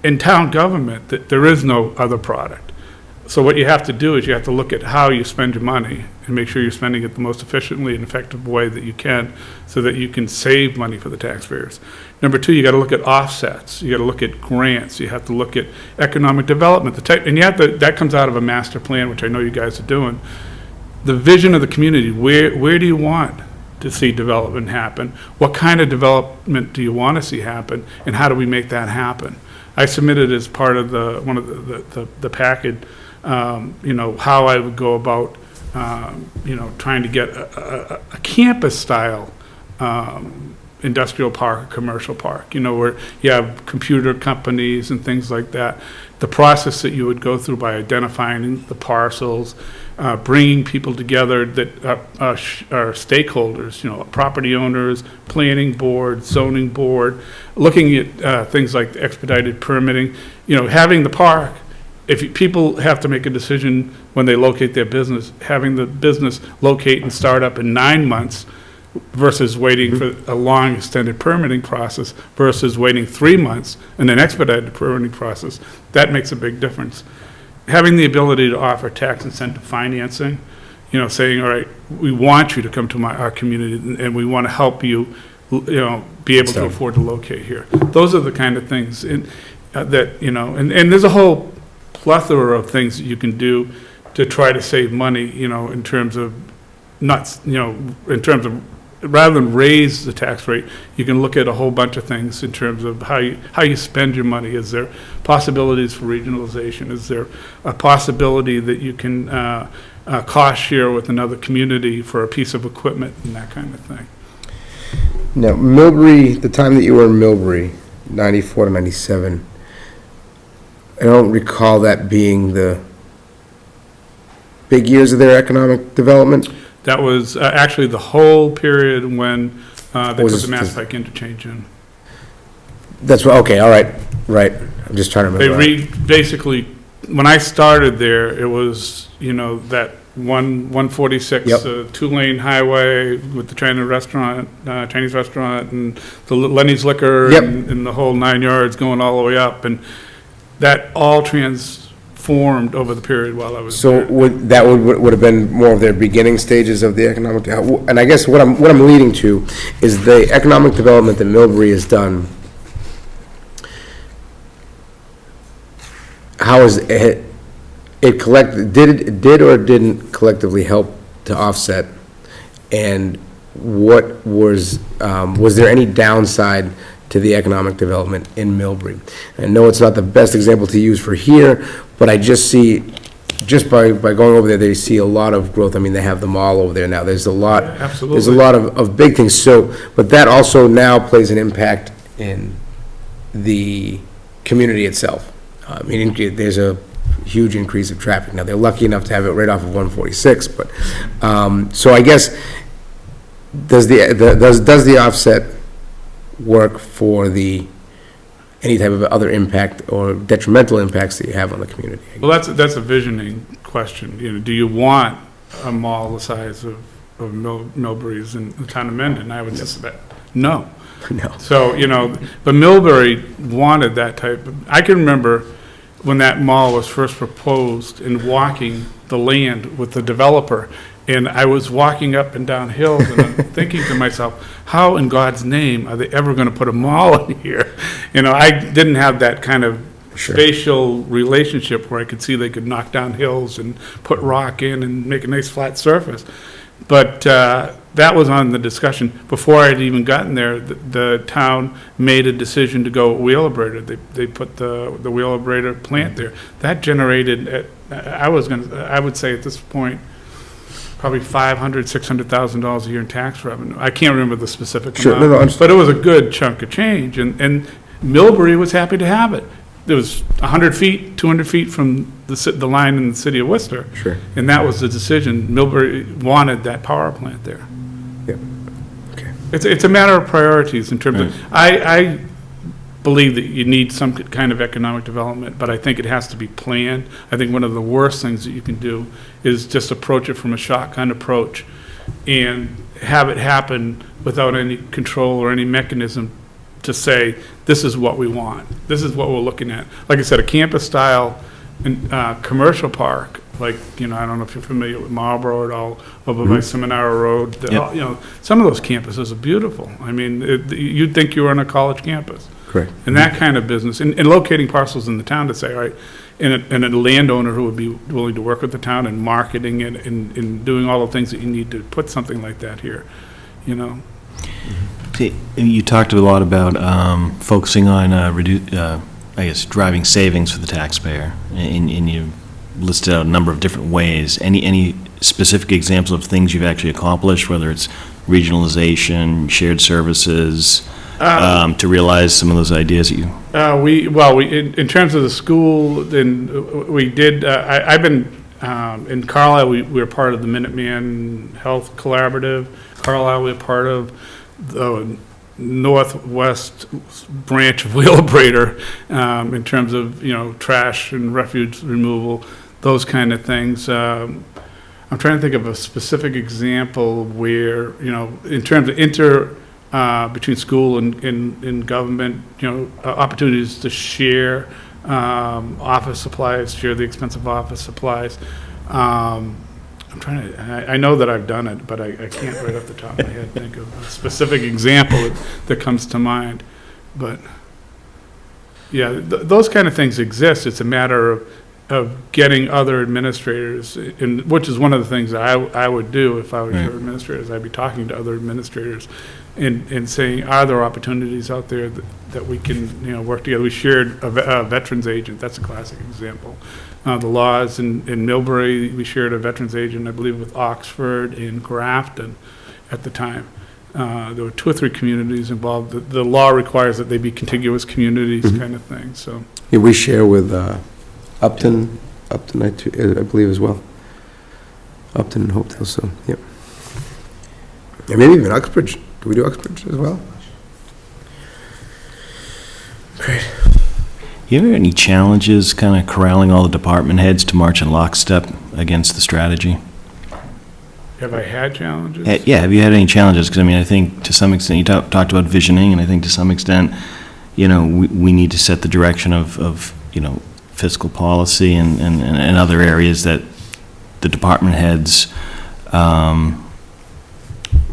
In town government, there is no other product. So what you have to do is you have to look at how you spend your money and make sure you're spending it the most efficiently and effective way that you can, so that you can save money for the taxpayers. Number two, you got to look at offsets. You got to look at grants. You have to look at economic development. And that comes out of a master plan, which I know you guys are doing. The vision of the community. Where do you want to see development happen? What kind of development do you want to see happen? And how do we make that happen? I submitted as part of one of the package. How I would go about, trying to get a campus-style industrial park, or commercial park, where you have computer companies and things like that. The process that you would go through by identifying the parcels, bringing people together that are stakeholders, property owners, planning board, zoning board, looking at things like expedited permitting, having the park people have to make a decision when they locate their business, having the business locate and start up in 9 months versus waiting for a long extended permitting process versus waiting 3 months and an expedited permitting process, that makes a big difference. Having the ability to offer tax incentive financing, saying, all right, we want you to come to our community and we want to help you, be able to afford to locate here. Those are the kind of things that, and there's a whole plethora of things that you can do to try to save money, in terms of rather than raise the tax rate, you can look at a whole bunch of things in terms of how you spend your money. Is there possibilities for regionalization? Is there a possibility that you can cost share with another community for a piece of equipment and that kind of thing? Now, Millbury, the time that you were in Millbury, 94 to 97, I don't recall that being the big years of their economic development. That was actually the whole period when they Was put this- the Mass Pike interchange in. That's what, okay, all right, right. I'm just trying to They remember. basically, when I started there, it was, that 146, Yep. two-lane highway with the Chinese restaurant, and the Lenny's Liquor Yep. and the whole 9 yards going all the way up. And that all transformed over the period while I was So there. would have been more of their beginning stages of the economic, and I guess what I'm leading to is the economic development that Millbury has done. How is it did or didn't collectively help to offset? And what was there any downside to the economic development in Millbury? I know it's not the best example to use for here, but I just see, just by going over there, they see a lot of growth. I mean, they have the mall over there now. There's a lot. Yeah, absolutely. There's a lot of big things. So, but that also now plays an impact in the community itself. I mean, there's a huge increase of traffic. Now, they're lucky enough to have it right off of 146, but, so I guess, does the offset work for any type of other impact or detrimental impacts that you have on the community? Well, that's a visioning question. Do you want a mall the size of Millbury's in the town of Mendon? I would say that, no. No. So, but Millbury wanted that type of, I can remember when that mall was first proposed and walking the land with the developer, and I was walking up and down hills and I'm thinking to myself, how in God's name are they ever going to put a mall in here? I didn't have that kind of Sure. spatial relationship where I could see they could knock down hills and put rock in and make a nice flat surface. But that was on the discussion. Before I had even gotten there, the town made a decision to go Wheelabrator. They put the Wheelabrator plant there. That generated, I would say at this point, probably $500,000, $600,000 a year in tax revenue. I can't remember the specific Sure, amount, no, no, but it was a good chunk of change. And Millbury was happy to have it. It was 100 feet, 200 feet from the line in the city of Worcester. Sure. And that was the decision. Millbury wanted that power plant there. Yep. Okay. It's a matter of priorities in terms of, I believe that you need some kind of economic development, but I think it has to be planned. I think one of the worst things that you can do is just approach it from a shotgun approach and have it happen without any control or any mechanism to say, this is what we want. This is what we're looking at. Like I said, a campus-style commercial park, like, I don't know if you're familiar with Marlboro at all, over by Seminara Road. Yep. Some of those campuses are beautiful. I mean, you'd think you were on a college campus. Correct. And that kind of business, and locating parcels in the town to say, all right, and a landowner who would be willing to work with the town and marketing it and doing all the things that you need to put something like that here, See, you talked a lot about focusing on, driving savings for the taxpayer, and you listed out a number of different ways. Any specific examples of things you've actually accomplished, whether it's regionalization, shared services, to realize some of those ideas that you... in terms of the school, then we did, I've been, in Carlisle, we were part of the Minuteman Health Collaborative. Carlisle, we were part of the northwest branch of Wheelabrator, in terms of, trash and refuse removal, those kind of things. I'm trying to think of a specific example where, in terms of between school and government, opportunities to share office supplies, share the expensive office supplies. I know that I've done it, but I can't right off the top of my head think of a specific example that comes to mind. But, yeah, those kind of things exist. It's a matter of getting other administrators, which is one of the things that I would do if I was your administrators. I'd be talking to other administrators and saying, are there opportunities out there that we can, work together? We shared a veterans agent. That's a classic example. The laws in Millbury, we shared a veterans agent, I believe, with Oxford and Grafton at the time. There were 2 or 3 communities involved. The law requires that they be contiguous communities, kind of thing. So Yeah, we share with Upton, I believe as well. Upton and Hopedale, so, yep. And maybe even Uxbridge. Do we do Uxbridge as well? Great. You ever had any challenges kind of corralling all the department heads to march in lockstep against the strategy? have I had challenges? Yeah, have you had any challenges? Because, I think to some extent, you talked about visioning, and I think to some extent, we need to set the direction of fiscal policy and other areas that the department heads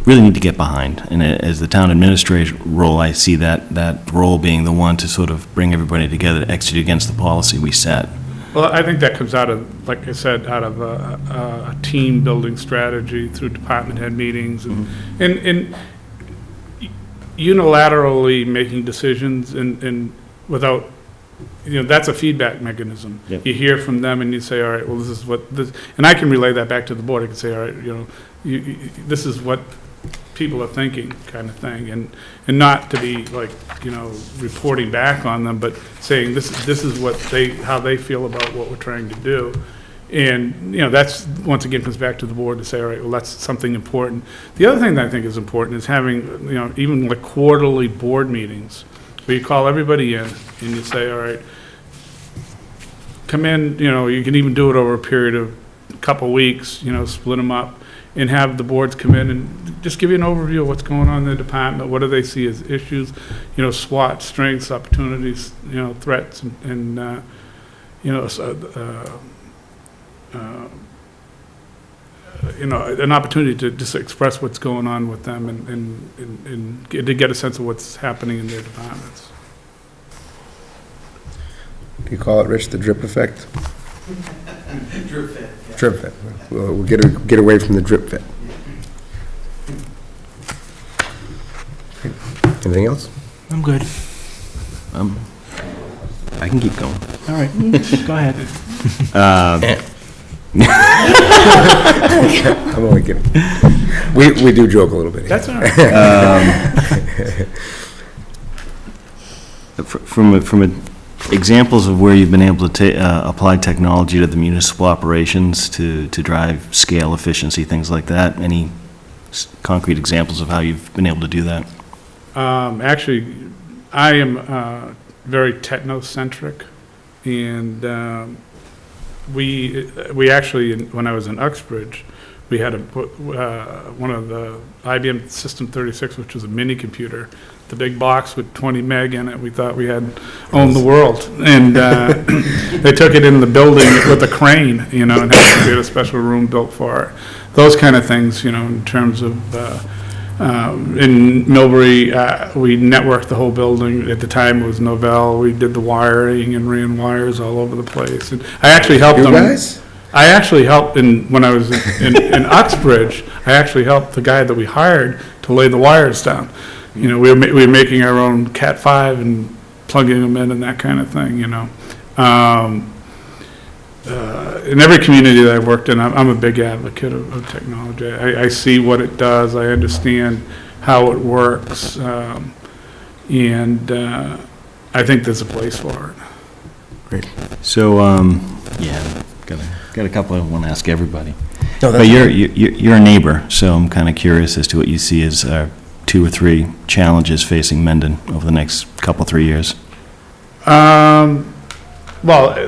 really need to get behind. And as the town administrator role, I see that role being the one to sort of bring everybody together to execute against the policy we set. Well, I think that comes out of, like I said, out of a team-building strategy through department head meetings and unilaterally making decisions and without, that's a feedback mechanism. Yep. You hear from them and you say, all right, well, this is what this, and I can relay that back to the board. I can say, all right, this is what people are thinking, kind of thing, and not to be like, reporting back on them, but saying this is what how they feel about what we're trying to do. And, that's, once again, comes back to the board to say, all right, well, that's something important. The other thing that I think is important is having, even like quarterly board meetings, where you call everybody in and you say, all right, come in, you can even do it over a period of a couple weeks, split them up, and have the boards come in and just give you an overview of what's going on in the department, what do they see as issues, SWOT, strengths, opportunities, threats, and an opportunity to just express what's going on with them and to get a sense of what's happening in their departments. Do you call it, Rich, the drip effect? Drip fit. Yeah. Drip fit. We'll get away from the drip fit. Anything else? I'm good. I can keep going. All right, go ahead. I'm only kidding. We do joke a little bit here. That's all right. From examples of where you've been able to apply technology to the municipal operations to drive scale efficiency, things like that, any concrete examples of how you've been able to do that? Actually, I am very technocentric, and we actually, when I was in Uxbridge, we had one of the IBM System 36, which was a mini computer, the big box with 20 meg in it. We thought we had owned the world, and they took it in the building with a crane, and had to create a special room built for it. Those kind of things, in terms of. In Millbury, we networked the whole building. At the time, it was Novell. We did the wiring and ran wires all over the place. And I actually helped them. You guys? I actually helped when I was in Uxbridge. I actually helped the guy that we hired to lay the wires down. We were making our own Cat5 and plugging them in and that kind of thing. In every community that I've worked in, I'm a big advocate of technology. I see what it does. I understand how it works, and I think there's a place for it. Great. So, got a couple I want to ask everybody. No, But you're a neighbor, so I'm kind of curious as to what you see as 2 or 3 challenges facing Mendon over the next couple, 3 years? Well,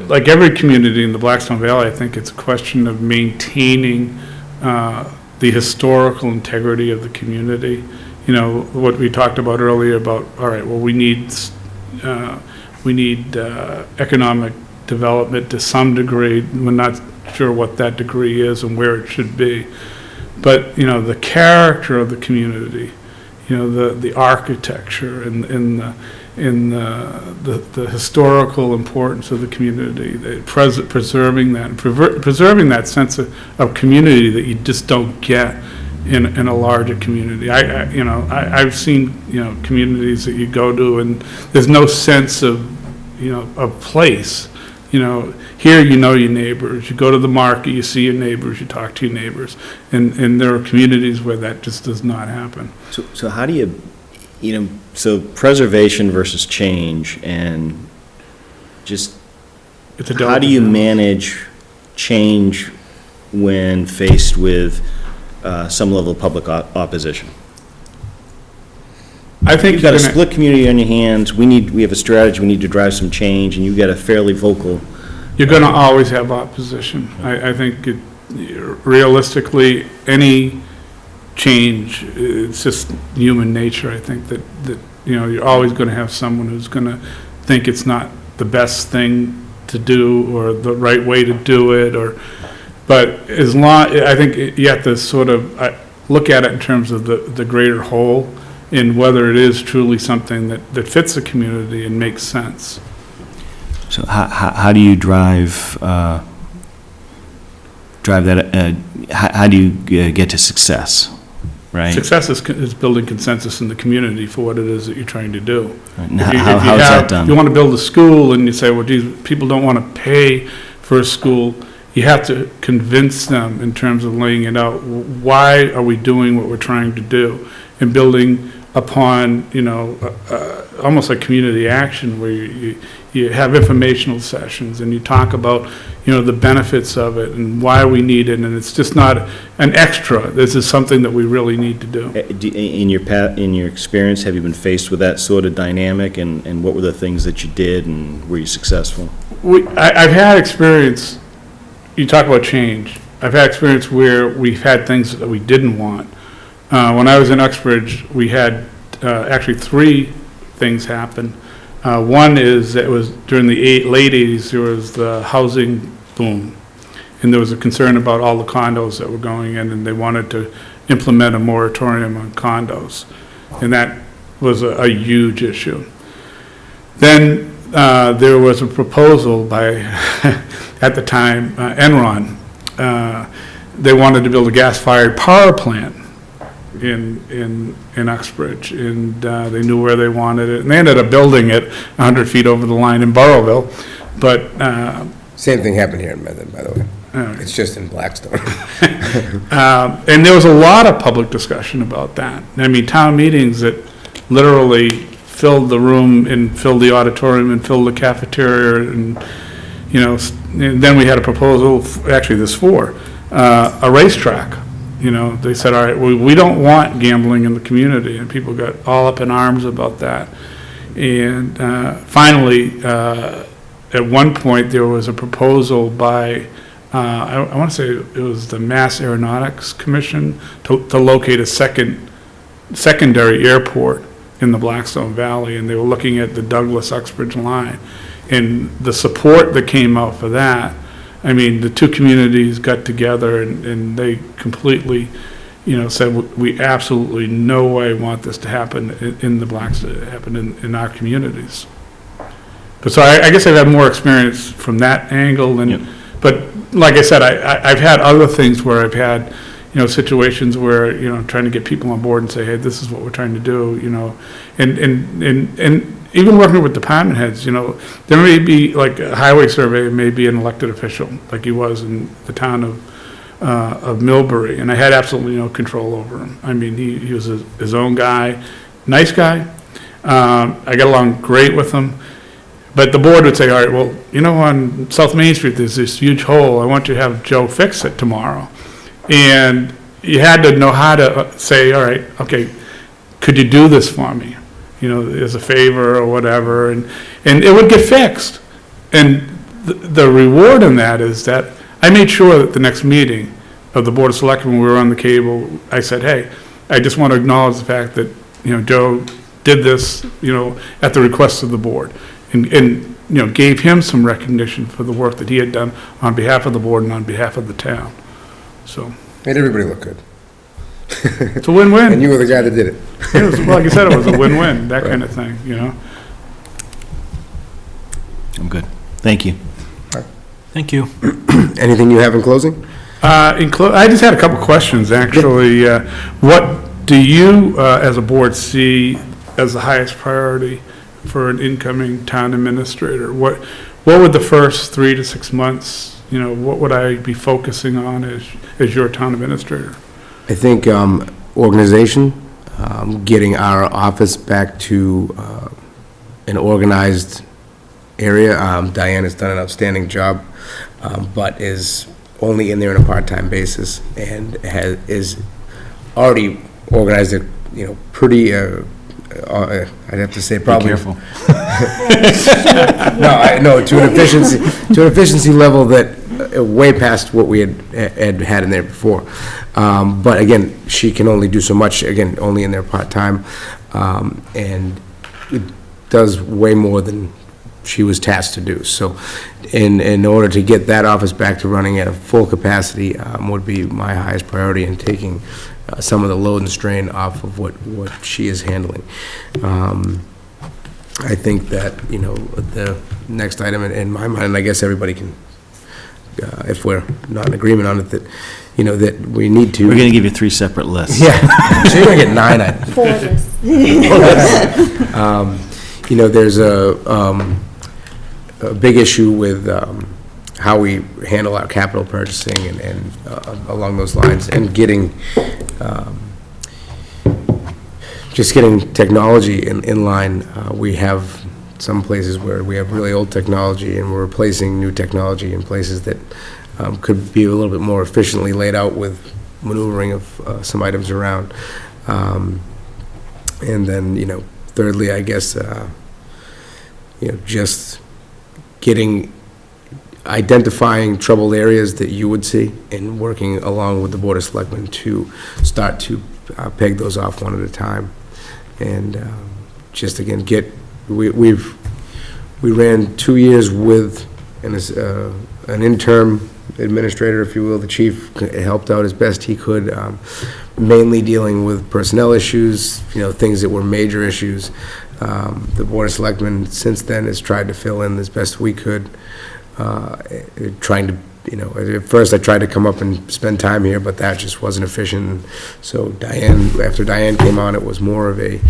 like every community in the Blackstone Valley, I think it's a question of maintaining the historical integrity of the community. You know, what we talked about earlier about, all right, well, we need economic development to some degree. We're not sure what that degree is and where it should be. But, you know, the character of the community, you know, the architecture and the historical importance of the community, preserving that, and preserving that sense of community that you just don't get in a larger community. I've seen, you know, communities that you go to and there's no sense of, you know, of place. You know, here you know your neighbors. You go to the market, you see your neighbors, you talk to your neighbors. And there are communities where that just does not happen. So how do you, you know, so preservation versus change, and just It's a how do you manage change when faced with some level of public opposition? I think You've got a split community on your hands. We have a strategy. We need to drive some change, and you've got a fairly vocal. You're going to always have opposition. I think realistically, any change, it's just human nature. I think that you know, you're always going to have someone who's going to think it's not the best thing to do or the right way to do it. But as long, I think you have to sort of look at it in terms of the greater whole, and whether it is truly something that fits the community and makes sense. So how do you drive that? How do you get to success? Right. Success is building consensus in the community for what it is that you're trying to do. Right. And how is that done? You want to build a school, and you say, well, geez, people don't want to pay for a school. You have to convince them in terms of laying it out. Why are we doing what we're trying to do? And building upon, you know, almost like community action, where you have informational sessions and you talk about, you know, the benefits of it and why we need it, and it's just not an extra. This is something that we really need to do. In your experience, have you been faced with that sort of dynamic, and what were the things that you did, and were you successful? I've had experience. You talk about change. I've had experience where we've had things that we didn't want. When I was in Uxbridge, we had actually 3 things happen. One is that it was during the late 80s, there was the housing boom, and there was a concern about all the condos that were going in, and they wanted to implement a moratorium on condos, and that was a huge issue. Then there was a proposal by, at the time, Enron. They wanted to build a gas-fired power plant in Uxbridge, and they knew where they wanted it, and they ended up building it 100 feet over the line in Burrowville. But Same thing happened here in Mendon, by the way. It's just in Blackstone. and there was a lot of public discussion about that. I mean, town meetings that literally filled the room and filled the auditorium and filled the cafeteria, and you know, and then we had a proposal. Actually, there's 4, a racetrack. You know, they said, all right, we don't want gambling in the community, and people got all up in arms about that. And finally, at one point, there was a proposal by, I want to say it was the Mass Aeronautics Commission to locate a secondary airport in the Blackstone Valley, and they were looking at the Douglas-Uxbridge line. And the support that came out for that, I mean, the 2 communities got together and they completely, you know, said, we absolutely no way want this to happen in the Blackstone, happen in our communities. But so I guess I've had more experience from that angle than, Yep. But like I said, I've had other things where I've had, you know, situations where, you know, trying to get people on board and say, hey, this is what we're trying to do, you know, and even working with department heads, you know, there may be, like, a highway surveyor may be an elected official, like he was in the town of Millbury, and I had absolutely no control over him. I mean, he was his own guy, nice guy. I got along great with him. But the board would say, all right, well, you know, on South Main Street, there's this huge hole. I want you to have Joe fix it tomorrow. And you had to know how to say, all right, okay, could you do this for me? You know, as a favor or whatever, and it would get fixed. And the reward in that is that I made sure that the next meeting of the Board of Selectmen, when we were on the cable, I said, hey, I just want to acknowledge the fact that, you know, Joe did this, you know, at the request of the board, and you know, gave him some recognition for the work that he had done on behalf of the board and on behalf of the town. So, Made everybody look good. it's a win-win. And you were the guy that did it. It was, like I said, it was a win-win, that kind of thing, you know? I'm good. Thank you. Thank you. Anything you have in closing? I just had a couple questions, actually. What do you, as a board, see as the highest priority for an incoming town administrator? What would the first 3 to 6 months, you know, what would I be focusing on as your town administrator? I think organization, getting our office back to an organized area. Diane has done an outstanding job, but is only in there on a part-time basis and is already organized it, you know, pretty, I'd have to say probably. Be careful. No, to an efficiency level that way past what we had in there before. But again, she can only do so much, again, only in there part-time, and it does way more than she was tasked to do. So in order to get that office back to running at a full capacity would be my highest priority in taking some of the load and strain off of what she is handling. I think that, you know, the next item in my mind, and I guess everybody can, if we're not in agreement on it, that, you know, that we need to. We're going to give you 3 separate lists. Yeah, so you're going to get 9 items. 4 lists. You know, there's a big issue with how we handle our capital purchasing and along those lines, and getting, just getting technology in line. We have some places where we have really old technology, and we're replacing new technology in places that could be a little bit more efficiently laid out with maneuvering of some items around. And then, you know, thirdly, I guess, you know, just identifying troubled areas that you would see and working along with the Board of Selectmen to start to peg those off one at a time. And just again, we ran 2 years with an interim administrator, if you will. The chief helped out as best he could, mainly dealing with personnel issues, you know, things that were major issues. The Board of Selectmen since then has tried to fill in as best we could, trying to, you know, at first I tried to come up and spend time here, but that just wasn't efficient. So after Diane came on, it was more of a,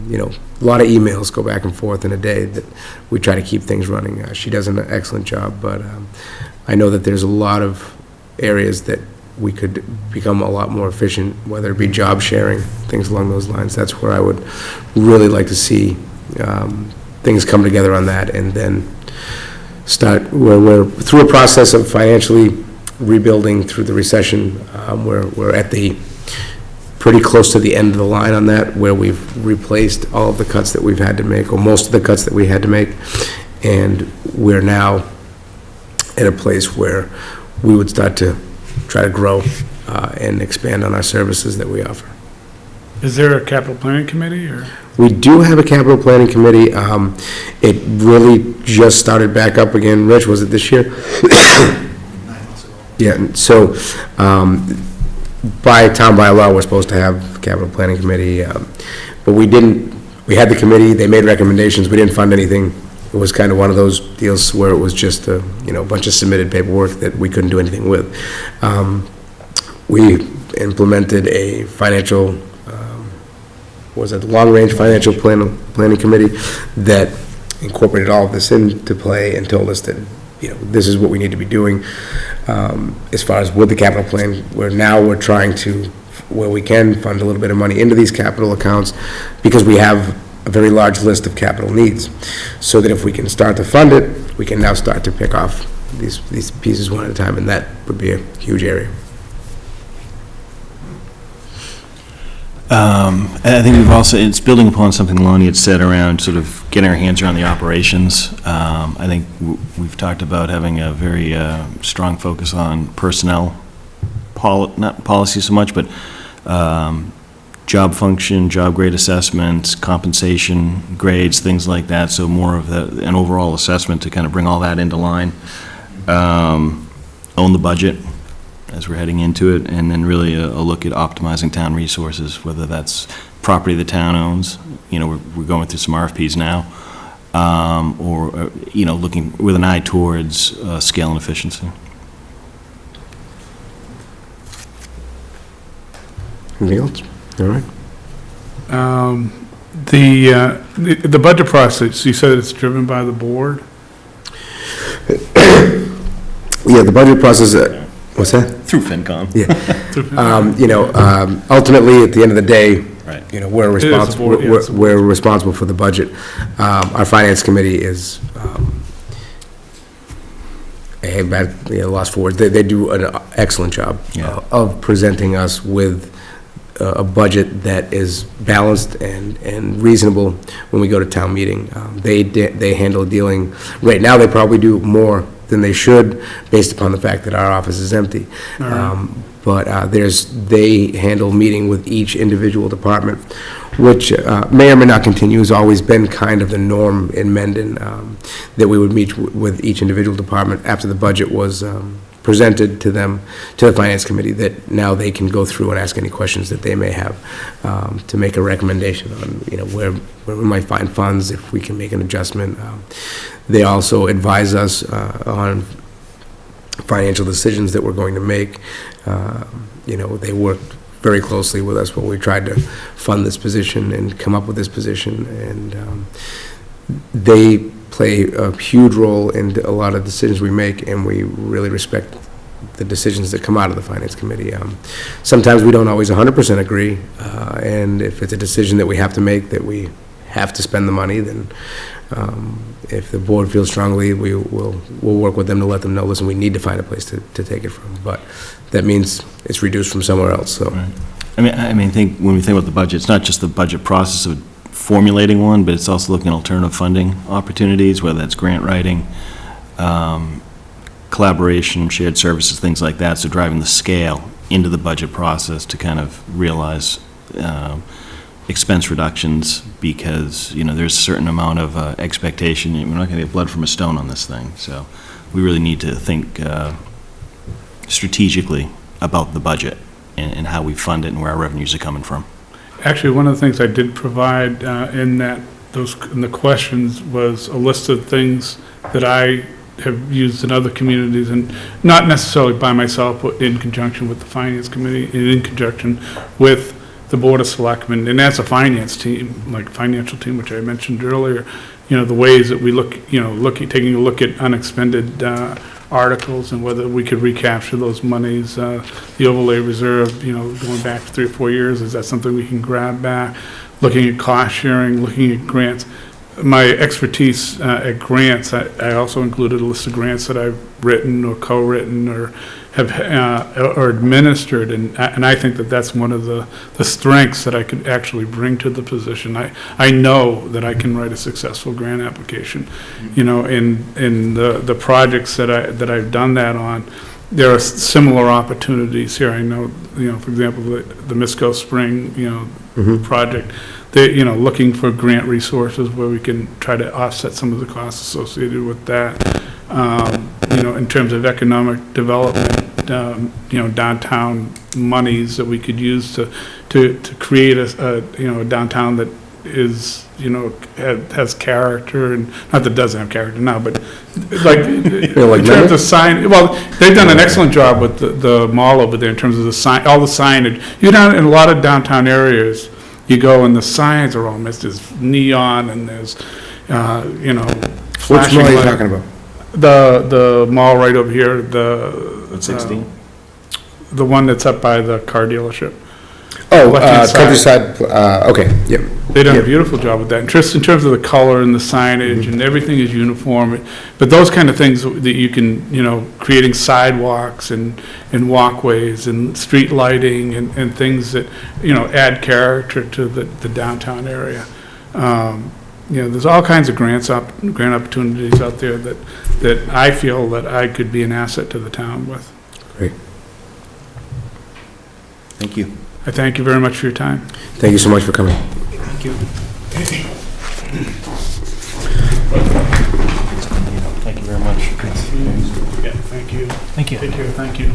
you know, a lot of emails go back and forth in a day that we try to keep things running. She does an excellent job, but I know that there's a lot of areas that we could become a lot more efficient, whether it be job sharing, things along those lines. That's where I would really like to see things come together on that, and then start, we're through a process of financially rebuilding through the recession. We're at the pretty close to the end of the line on that, where we've replaced all of the cuts that we've had to make, or most of the cuts that we had to make, and we're now at a place where we would start to try to grow and expand on our services that we offer. Is there a capital planning committee, or? We do have a capital planning committee. It really just started back up again. Rich, was it this year? 9 months ago. Yeah, and so by law, we're supposed to have a capital planning committee, but we didn't. We had the committee, they made recommendations, we didn't fund anything. It was kind of one of those deals where it was just a, you know, bunch of submitted paperwork that we couldn't do anything with. We implemented a financial, long-range financial planning committee that incorporated all of this into play and told us that, you know, this is what we need to be doing. As far as with the capital plan, we're trying to, where we can, fund a little bit of money into these capital accounts, because we have a very large list of capital needs, so that if we can start to fund it, we can now start to pick off these pieces one at a time, and that would be a huge area. I think we've also, it's building upon something Lonnie had said around sort of getting our hands around the operations. I think we've talked about having a very strong focus on personnel, not policy so much, but job function, job grade assessments, compensation, grades, things like that, so more of an overall assessment to kind of bring all that into line. Own the budget as we're heading into it, and then really a look at optimizing town resources, whether that's property the town owns, we're going through some RFPs now, or, looking with an eye towards scale and efficiency. Anything else? All right. The budget process, you said it's driven by the board? Yeah, the budget process, what's that? Through FinCom. Yeah. Ultimately, at the end of the day, Right. we're responsible, board, yeah, it's a board. we're responsible for the budget. Our finance committee is, lost for words. They do an excellent job Yeah. of presenting us with a budget that is balanced and reasonable when we go to town meeting. They handle dealing, right now, they probably do more than they should, based upon the fact that our office is empty. But they handle meeting with each individual department, which may or may not continue, has always been kind of the norm in Mendon, that we would meet with each individual department after the budget was presented to them, to the finance committee, that now they can go through and ask any questions that they may have, to make a recommendation on, where we might find funds, if we can make an adjustment. They also advise us on financial decisions that we're going to make. They worked very closely with us when we tried to fund this position and come up with this position, and they play a huge role in a lot of decisions we make, and we really respect the decisions that come out of the finance committee. Sometimes we don't always 100% agree, and if it's a decision that we have to make, that we have to spend the money, then if the board feels strongly, we'll work with them to let them know, listen, we need to find a place to take it from, but that means it's reduced from somewhere else, so. Right. I think when we think about the budget, it's not just the budget process of formulating one, but it's also looking at alternative funding opportunities, whether that's grant writing, collaboration, shared services, things like that, so driving the scale into the budget process to kind of realize expense reductions, because, there's a certain amount of expectation. We're not going to get blood from a stone on this thing, so we really need to think strategically about the budget and how we fund it and where our revenues are coming from. Actually, one of the things I did provide in the questions was a list of things that I have used in other communities, and not necessarily by myself, but in conjunction with the finance committee and in conjunction with the Board of Selectmen, and as a finance team, like financial team, which I mentioned earlier, the ways that we taking a look at unexpended articles and whether we could recapture those monies, the overlay reserve, going back 3 or 4 years, is that something we can grab back? Looking at cost sharing, looking at grants. My expertise at grants, I also included a list of grants that I've written or co-written or have or administered, and I think that that's one of the strengths that I could actually bring to the position. I know that I can write a successful grant application. In the projects that I've done that on, there are similar opportunities here. I know, for example, the Misco Spring, project. They, looking for grant resources where we can try to offset some of the costs associated with that. In terms of economic development, downtown monies that we could use to create a downtown that is, has character, and not that it doesn't have character now, but like, in terms of sign, well, they've done an excellent job with the mall over there in terms of the sign, all the signage. You're down in a lot of downtown areas, you go and the signs are all missed. There's neon and there's, flashing. Which mall are you talking about? The mall right over here, 16? The one that's up by the car dealership. Oh, Left-hand side. Countryside, okay, yep. They've done a Yep. beautiful job with that. And just in terms of the color and the signage and everything is uniform. But those kind of things that you can, creating sidewalks and walkways and street lighting and things that, add character to the downtown area. There's all kinds of grant opportunities out there that I feel that I could be an asset to the town with. Great. Thank you. I thank you very much for your time. Thank you so much for coming. Thank you. Thank you very much. Yeah, thank you. Thank you. Take care, thank you.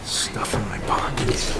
Stuff in my pockets.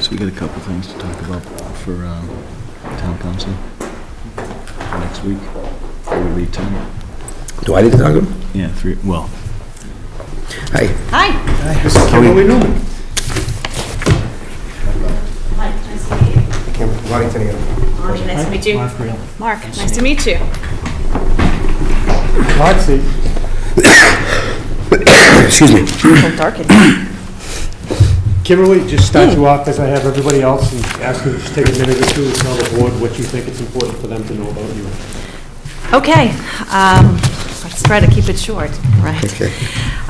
So we got a couple things to talk about for town council for next week. Before we leave town. Do I need to talk to him? Yeah, well, Hi. Hi. This is Kimberly Newman. Hi, nice to meet you. Waddington again. Arnie, nice to meet you. Mark Real. Mark, nice to meet you. Roxy, Excuse me. So dark in here. Kimberly, just start you off as I have everybody else and ask you to just take a minute or two to tell the board what you think it's important for them to know about you. Okay, let's try to keep it short, right? Okay.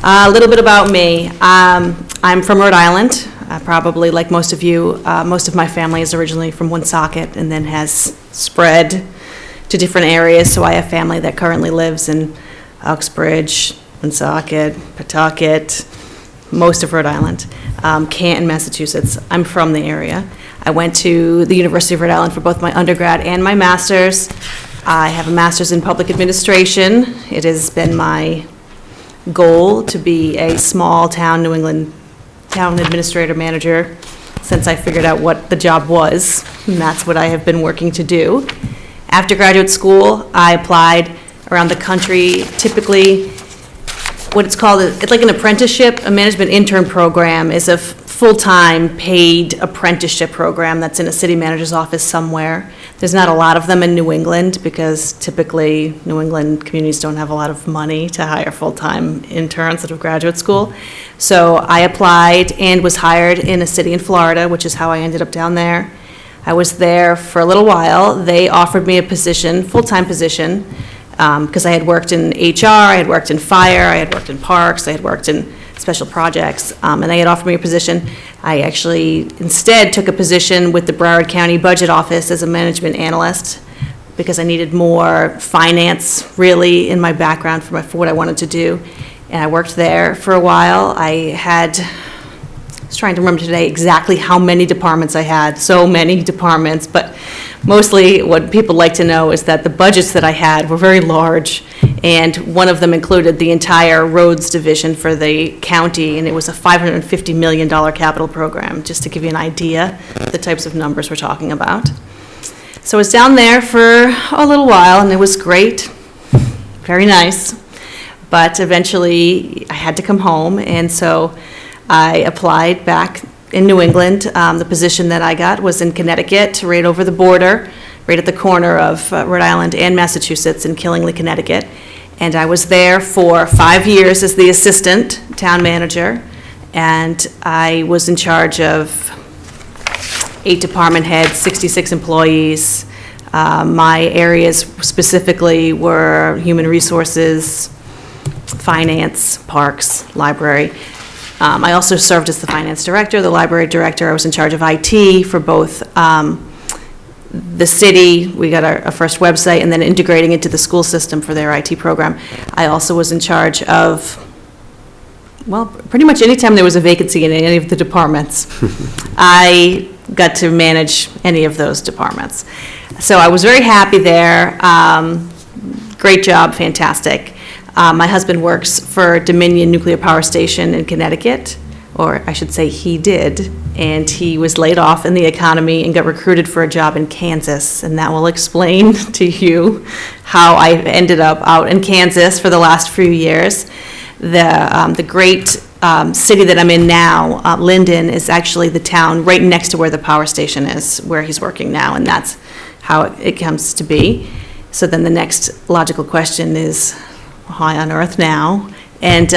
A little bit about me. I'm from Rhode Island, probably like most of you. Most of my family is originally from Woonsocket and then has spread to different areas. So I have family that currently lives in Uxbridge, Woonsocket, Pawtucket, most of Rhode Island, Canton, Massachusetts. I'm from the area. I went to the University of Rhode Island for both my undergrad and my master's. I have a master's in public administration. It has been my goal to be a small town New England town administrator manager since I figured out what the job was, and that's what I have been working to do. After graduate school, I applied around the country, typically what it's called, it's like an apprenticeship. A management intern program is a full-time paid apprenticeship program that's in a city manager's office somewhere. There's not a lot of them in New England because typically New England communities don't have a lot of money to hire full-time interns out of graduate school. So I applied and was hired in a city in Florida, which is how I ended up down there. I was there for a little while. They offered me a position, full-time position, because I had worked in HR, I had worked in fire, I had worked in parks, I had worked in special projects, and they had offered me a position. I actually instead took a position with the Broward County Budget Office as a management analyst because I needed more finance, really, in my background for what I wanted to do. And I worked there for a while. I was trying to remember today exactly how many departments I had, so many departments, but mostly what people like to know is that the budgets that I had were very large, and one of them included the entire roads division for the county, and it was a $550 million capital program, just to give you an idea of the types of numbers we're talking about. So I was down there for a little while, and it was great, very nice, but eventually I had to come home, and so I applied back in New England. The position that I got was in Connecticut, right over the border, right at the corner of Rhode Island and Massachusetts in Killingly, Connecticut. And I was there for 5 years as the assistant town manager, and I was in charge of 8 department heads, 66 employees. My areas specifically were human resources, finance, parks, library. I also served as the finance director, the library director. I was in charge of IT for both the city, we got our first website, and then integrating into the school system for their IT program. I also was in charge of, well, pretty much anytime there was a vacancy in any of the departments, I got to manage any of those departments. So I was very happy there. Great job, fantastic. My husband works for Dominion Nuclear Power Station in Connecticut, or I should say he did, and he was laid off in the economy and got recruited for a job in Kansas, and that will explain to you how I ended up out in Kansas for the last few years. The great city that I'm in now, Linden, is actually the town right next to where the power station is, where he's working now, and that's how it comes to be. So then the next logical question is, why on earth now? And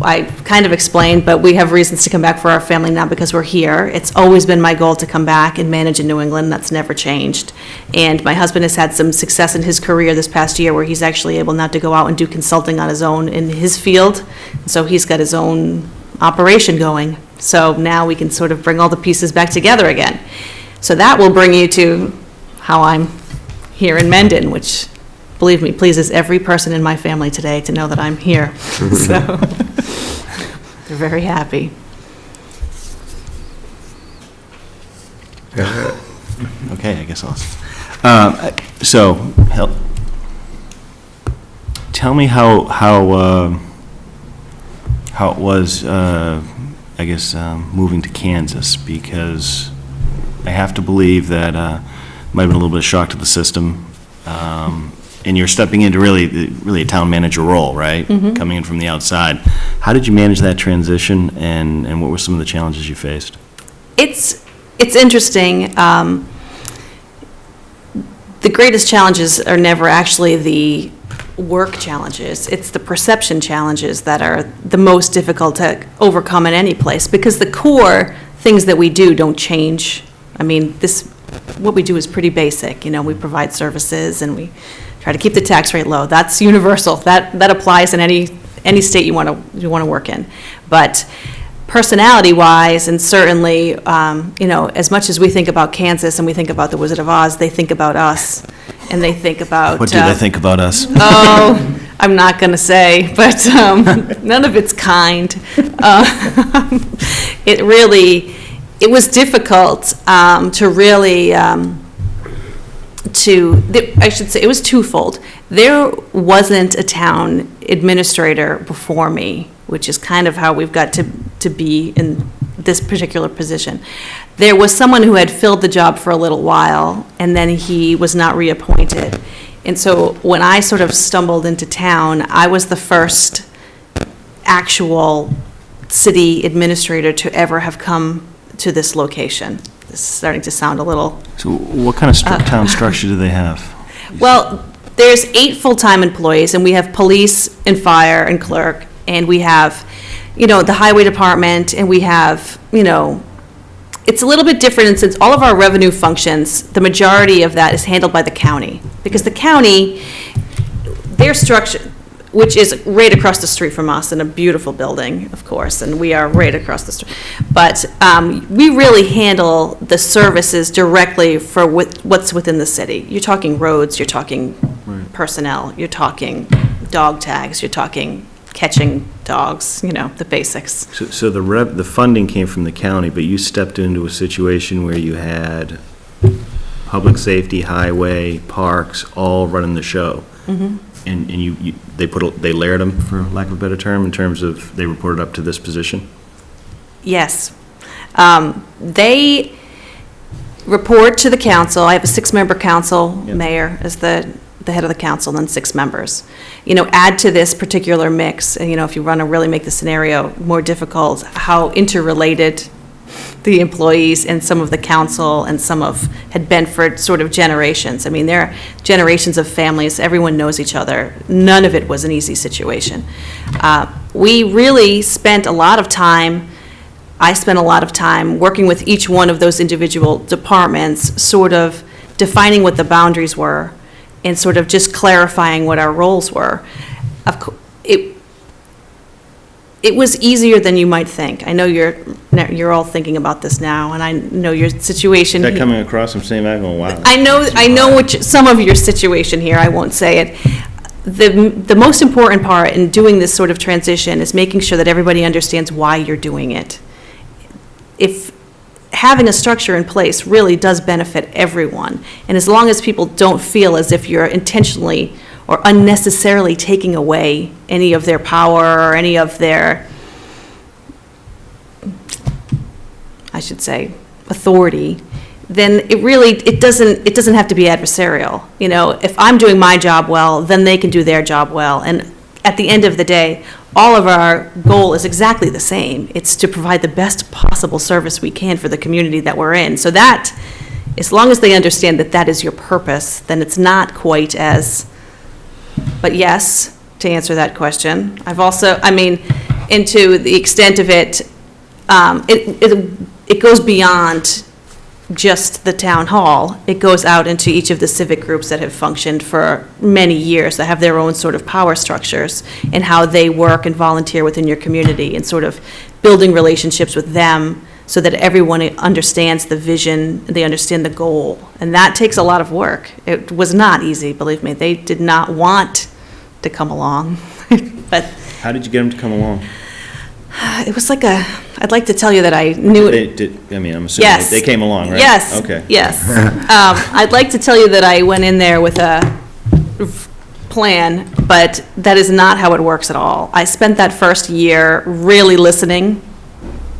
I kind of explained, but we have reasons to come back for our family now because we're here. It's always been my goal to come back and manage in New England. That's never changed. And my husband has had some success in his career this past year where he's actually able now to go out and do consulting on his own in his field. So he's got his own operation going. So now we can sort of bring all the pieces back together again. So that will bring you to how I'm here in Mendon, which, believe me, pleases every person in my family today to know that I'm here. So they're very happy. Okay, I guess I'll. So, tell me how it was, I guess, moving to Kansas, because I have to believe that might have been a little bit of shock to the system. And you're stepping into really a town manager role, right? Mm-hmm. Coming in from the outside. How did you manage that transition, and what were some of the challenges you faced? It's interesting. The greatest challenges are never actually the work challenges. It's the perception challenges that are the most difficult to overcome in any place, because the core things that we do don't change. I mean, what we do is pretty basic. You know, we provide services and we try to keep the tax rate low. That's universal. That applies in any state you want to work in. But personality-wise, and certainly, you know, as much as we think about Kansas and we think about the Wizard of Oz, they think about us, and they think about. What do they think about us? Oh, I'm not going to say, but none of it's kind. It was difficult to really. I should say, it was twofold. There wasn't a town administrator before me, which is kind of how we've got to be in this particular position. There was someone who had filled the job for a little while, and then he was not reappointed. And so when I sort of stumbled into town, I was the first actual city administrator to ever have come to this location. This is starting to sound a little. So what kind of town structure do they have? Well, there's 8 full-time employees, and we have police and fire and clerk, and we have, you know, the highway department, and we have, you know, it's a little bit different, and since all of our revenue functions, the majority of that is handled by the county, because the county, their structure, which is right across the street from us in a beautiful building, of course, and we are right across the street. But we really handle the services directly for what's within the city. You're talking roads, you're talking personnel, you're talking dog tags, you're talking catching dogs, you know, the basics. So the funding came from the county, but you stepped into a situation where you had public safety, highway, parks, all running the show. Mm-hmm. And they layered them, for lack of a better term, in terms of they reported up to this position? Yes. They report to the council. I have a 6-member council. Yep. Mayor is the head of the council, and then 6 members. You know, add to this particular mix, and, you know, if you want to really make the scenario more difficult, how interrelated the employees and some of the council and some of had been for sort of generations. I mean, there are generations of families. Everyone knows each other. None of it was an easy situation. We really spent a lot of time, I spent a lot of time working with each one of those individual departments, sort of defining what the boundaries were and sort of just clarifying what our roles were. it was easier than you might think. I know you're all thinking about this now, and I know your situation. Is that coming across? I'm saying, I'm going, wow. I know some of your situation here, I won't say it. The most important part in doing this sort of transition is making sure that everybody understands why you're doing it. If having a structure in place really does benefit everyone, and as long as people don't feel as if you're intentionally or unnecessarily taking away any of their power or any of their, I should say, authority, then it doesn't have to be adversarial. You know, if I'm doing my job well, then they can do their job well. And at the end of the day, all of our goal is exactly the same. It's to provide the best possible service we can for the community that we're in. So that, as long as they understand that that is your purpose, then it's not quite as, but yes, to answer that question, I've also, into the extent of it, it goes beyond just the town hall. It goes out into each of the civic groups that have functioned for many years, that have their own sort of power structures, and how they work and volunteer within your community, and sort of building relationships with them so that everyone understands the vision, they understand the goal. And that takes a lot of work. It was not easy, believe me. They did not want to come along. But How did you get them to come along? it was like I'd like to tell you that I knew it. I'm assuming Yes. they came along, right? Yes. Okay. Yes. I'd like to tell you that I went in there with a plan, but that is not how it works at all. I spent that first year really listening,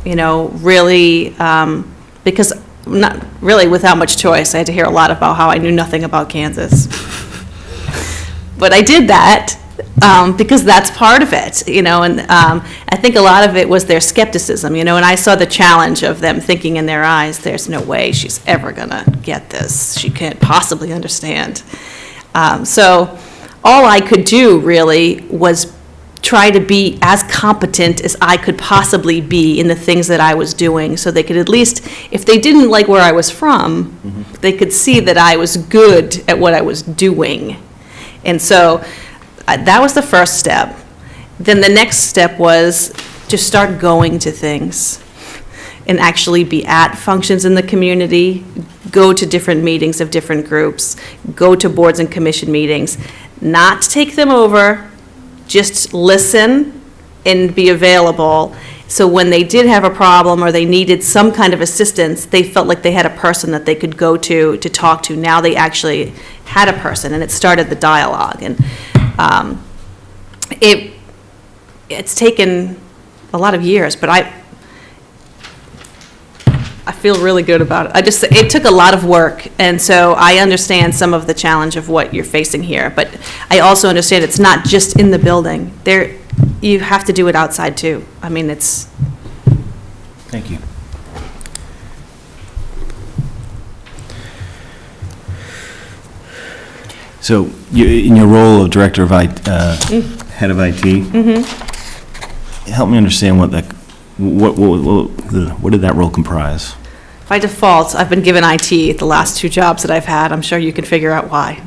really, because not really without much choice. I had to hear a lot about how I knew nothing about Kansas. But I did that. Because that's part of it, and I think a lot of it was their skepticism, and I saw the challenge of them thinking in their eyes, there's no way she's ever gonna get this. She can't possibly understand. So all I could do really was try to be as competent as I could possibly be in the things that I was doing, so they could at least, if they didn't like where I was from, they could see that I was good at what I was doing. And so that was the first step. Then the next step was to start going to things and actually be at functions in the community, go to different meetings of different groups, go to boards and commission meetings, not take them over, just listen and be available. So when they did have a problem or they needed some kind of assistance, they felt like they had a person that they could go to talk to. Now they actually had a person, and it started the dialogue. And it's taken a lot of years, but I feel really good about it. It took a lot of work, and so I understand some of the challenge of what you're facing here, but I also understand it's not just in the building. You have to do it outside too. It's... Thank you. So, in your role of director of head of IT, help me understand what did that role comprise? By default, I've been given IT the last 2 jobs that I've had. I'm sure you can figure out why.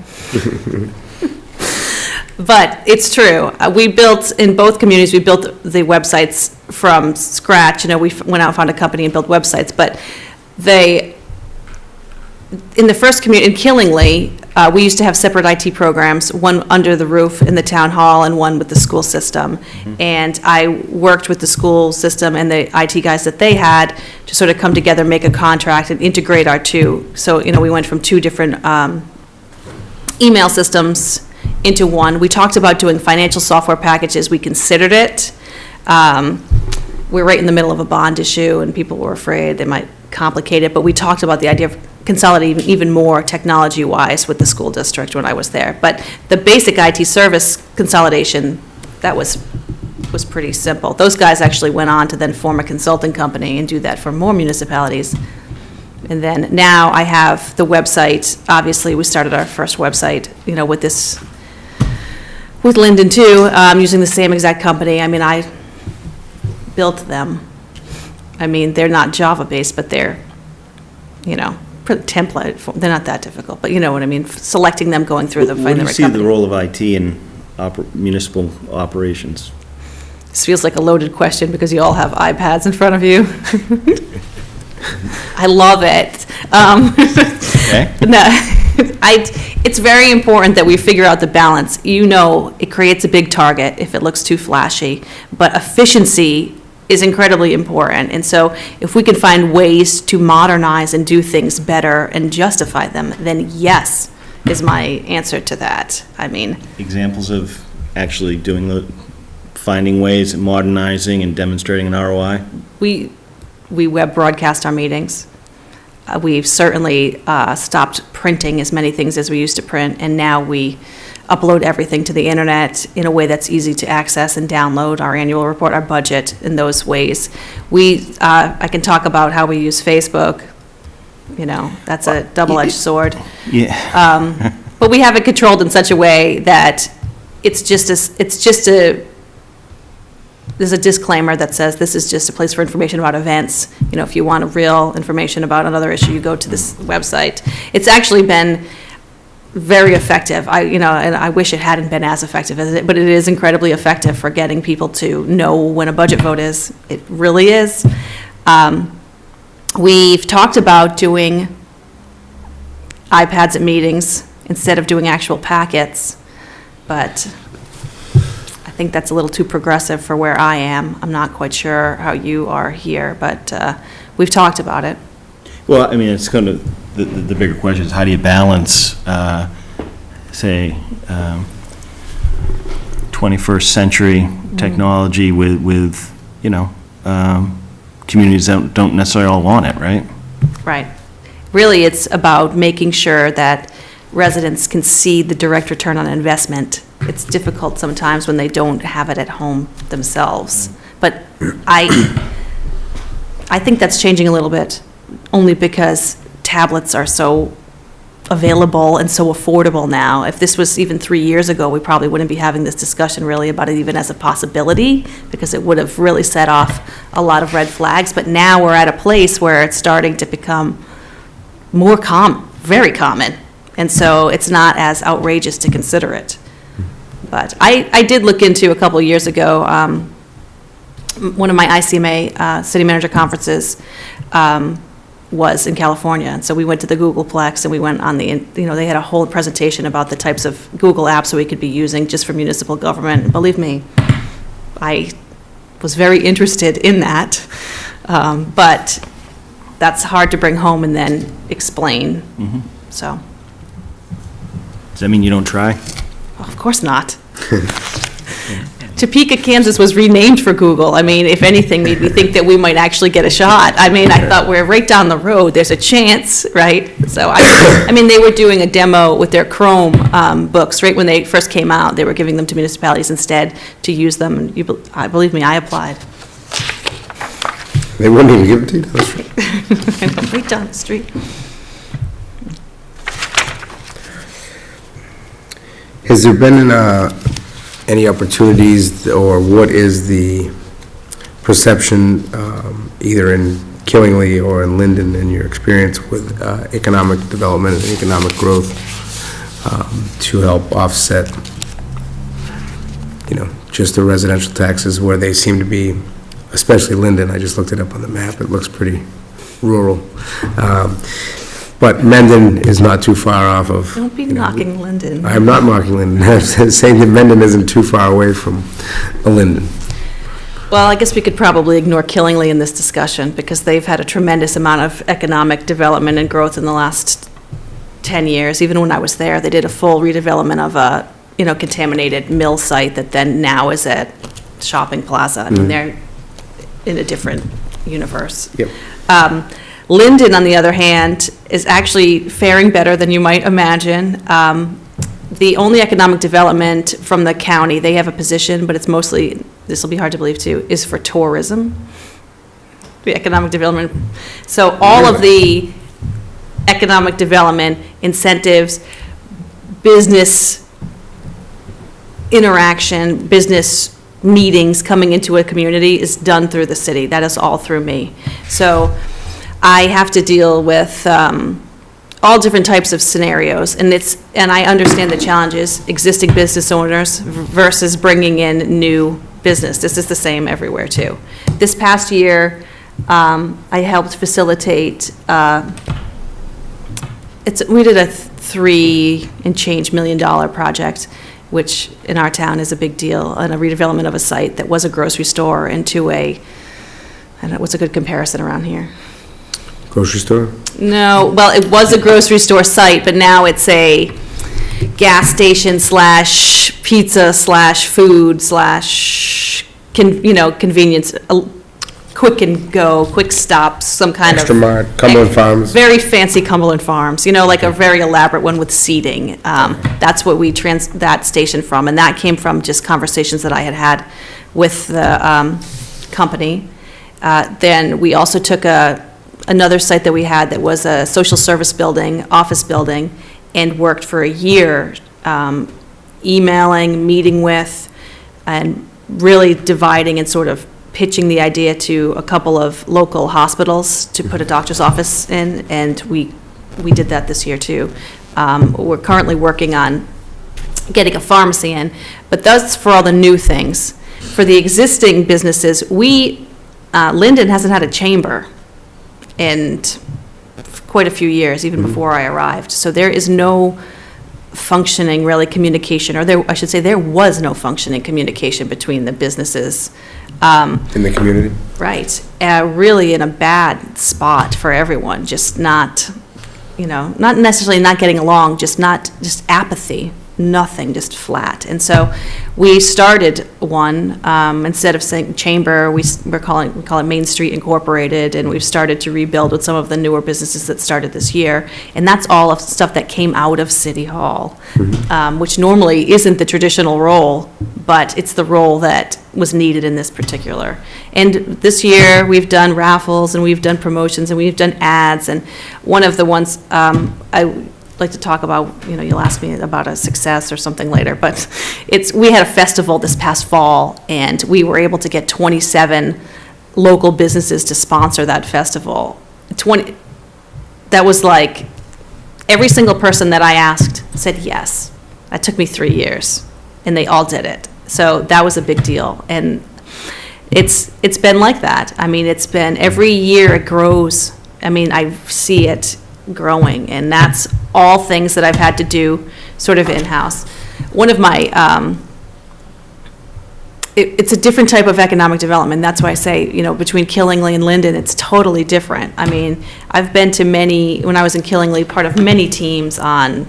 But it's true. We built, in both communities, we built the websites from scratch. We went out and found a company and built websites. But in the first community, in Killingly, we used to have separate IT programs, one under the roof in the town hall and one with the school system. And I worked with the school system and the IT guys that they had to sort of come together, make a contract, and integrate our two. So, we went from 2 different email systems into one. We talked about doing financial software packages. We considered it. We're right in the middle of a bond issue, and people were afraid they might complicate it, but we talked about the idea of consolidating even more technology-wise with the school district when I was there. But the basic IT service consolidation, that was pretty simple. Those guys actually went on to then form a consulting company and do that for more municipalities. And then now I have the website. Obviously, we started our first website, with Linden too, using the same exact company. I built them. They're not Java-based, but they're, template. They're not that difficult, but you know what I mean. Selecting them, going through them, finding the right company. What do you see the role of IT in municipal operations? This feels like a loaded question because you all have iPads in front of you. I love it. Okay. No, it's very important that we figure out the balance. You know, it creates a big target if it looks too flashy, but efficiency is incredibly important. And so if we can find ways to modernize and do things better and justify them, then yes, is my answer to that. I mean, Examples of actually finding ways, modernizing and demonstrating an ROI? we web broadcast our meetings. We've certainly stopped printing as many things as we used to print, and now we upload everything to the internet in a way that's easy to access and download our annual report, our budget in those ways. I can talk about how we use Facebook. You know, that's a double-edged sword. Yeah. But we have it controlled in such a way that there's a disclaimer that says this is just a place for information about events. You know, if you want real information about another issue, you go to this website. It's actually been very effective. And I wish it hadn't been as effective as it, but it is incredibly effective for getting people to know when a budget vote is. It really is. We've talked about doing iPads at meetings instead of doing actual packets, but I think that's a little too progressive for where I am. I'm not quite sure how you are here, but we've talked about it. Well, I mean, it's kind of, the bigger question is how do you balance, say, 21st century technology with communities that don't necessarily all want it, right? Right. Really, it's about making sure that residents can see the direct return on investment. It's difficult sometimes when they don't have it at home themselves. But I think that's changing a little bit, only because tablets are so available and so affordable now. If this was even 3 years ago, we probably wouldn't be having this discussion really about it even as a possibility, because it would have really set off a lot of red flags. But now we're at a place where it's starting to become more very common. And so it's not as outrageous to consider it. But I did look into a couple of years ago, one of my ICMA city manager conferences was in California. And so we went to the Googleplex and we went on they had a whole presentation about the types of Google apps that we could be using just for municipal government. And believe me, I was very interested in that. But that's hard to bring home and then explain. Mm-hmm. So. Does that mean you don't try? Well, of course not. Topeka, Kansas was renamed for Google. I mean, if anything, made me think that we might actually get a shot. I mean, I thought we're right down the road. There's a chance, right? So, I mean, they were doing a demo with their Chrome books right when they first came out. They were giving them to municipalities instead to use them. And believe me, I applied. They wouldn't even give it to you? That's right. Right down the street. Has there been any opportunities, or what is the perception, either in Killingly or in Linden, in your experience with economic development and economic growth, to help offset, just the residential taxes where they seem to be, especially Linden? I just looked it up on the map. It looks pretty rural. But Mendon is not too far off of... Don't be knocking Linden. I'm not knocking Linden. I'm saying that Mendon isn't too far away from Linden. Well, I guess we could probably ignore Killingly in this discussion because they've had a tremendous amount of economic development and growth in the last 10 years. Even when I was there, they did a full redevelopment of a, contaminated mill site that then now is at Shopping Plaza. I mean, they're in a different universe. Yep. Linden, on the other hand, is actually faring better than you might imagine. The only economic development from the county, they have a position, but it's mostly, this will be hard to believe too, is for tourism. The economic development. So all of the economic development, incentives, business interaction, business meetings coming into a community is done through the city. That is all through me. So I have to deal with all different types of scenarios, and I understand the challenges, existing business owners versus bringing in new business. This is the same everywhere, too. This past year, I helped facilitate, we did a $3 and change million project, which in our town is a big deal, and a redevelopment of a site that was a grocery store into I don't know, what's a good comparison around here? Grocery store? No, well, it was a grocery store site, but now it's a gas station / pizza / food / convenience, quick and go, quick stops, some kind of. Extra Mart, Cumberland Farms. Very fancy Cumberland Farms, like a very elaborate one with seating. That's what we that station from, and that came from just conversations that I had with the company. Then we also took another site that we had that was a social service building, office building, and worked for a year, emailing, meeting with, and really dividing and sort of pitching the idea to a couple of local hospitals to put a doctor's office in, and we did that this year too. We're currently working on getting a pharmacy in, but that's for all the new things. For the existing businesses, Linden hasn't had a chamber in quite a few years, even before I arrived. So there is no functioning, really, communication, or I should say there was no functioning communication between the businesses. In the community? Right. Really in a bad spot for everyone, just not necessarily not getting along, just apathy. Nothing, just flat. And so we started one, instead of saying chamber, we call it Main Street Incorporated, and we've started to rebuild with some of the newer businesses that started this year. And that's all of stuff that came out of City Hall, which normally isn't the traditional role, but it's the role that was needed in this particular. And this year, we've done raffles, and we've done promotions, and we've done ads, and one of the ones I like to talk about, you'll ask me about a success or something later, but we had a festival this past fall, and we were able to get 27 local businesses to sponsor that festival. That was like, every single person that I asked said yes. That took me 3 years, and they all did it. So that was a big deal, and it's been like that. I mean, it's been, every year it grows. I mean, I see it growing, and that's all things that I've had to do sort of in-house. One of my, it's a different type of economic development. That's why I say, between Killingly and Linden, it's totally different. I mean, I've been to when I was in Killingly, part of many teams on,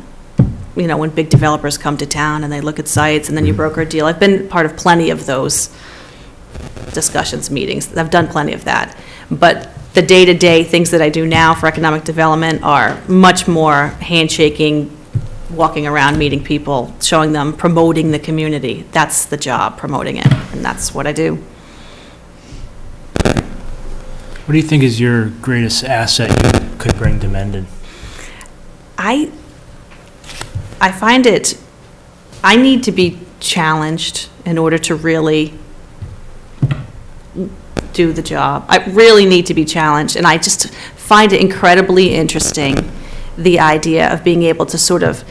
when big developers come to town and they look at sites and then you broker a deal. I've been part of plenty of those discussions, meetings. I've done plenty of that. But the day-to-day things that I do now for economic development are much more handshaking, walking around, meeting people, showing them, promoting the community. That's the job, promoting it, and that's what I do. What do you think is your greatest asset you could bring to Mendon? I find I need to be challenged in order to really do the job. I really need to be challenged, and I just find it incredibly interesting, the idea of being able to sort of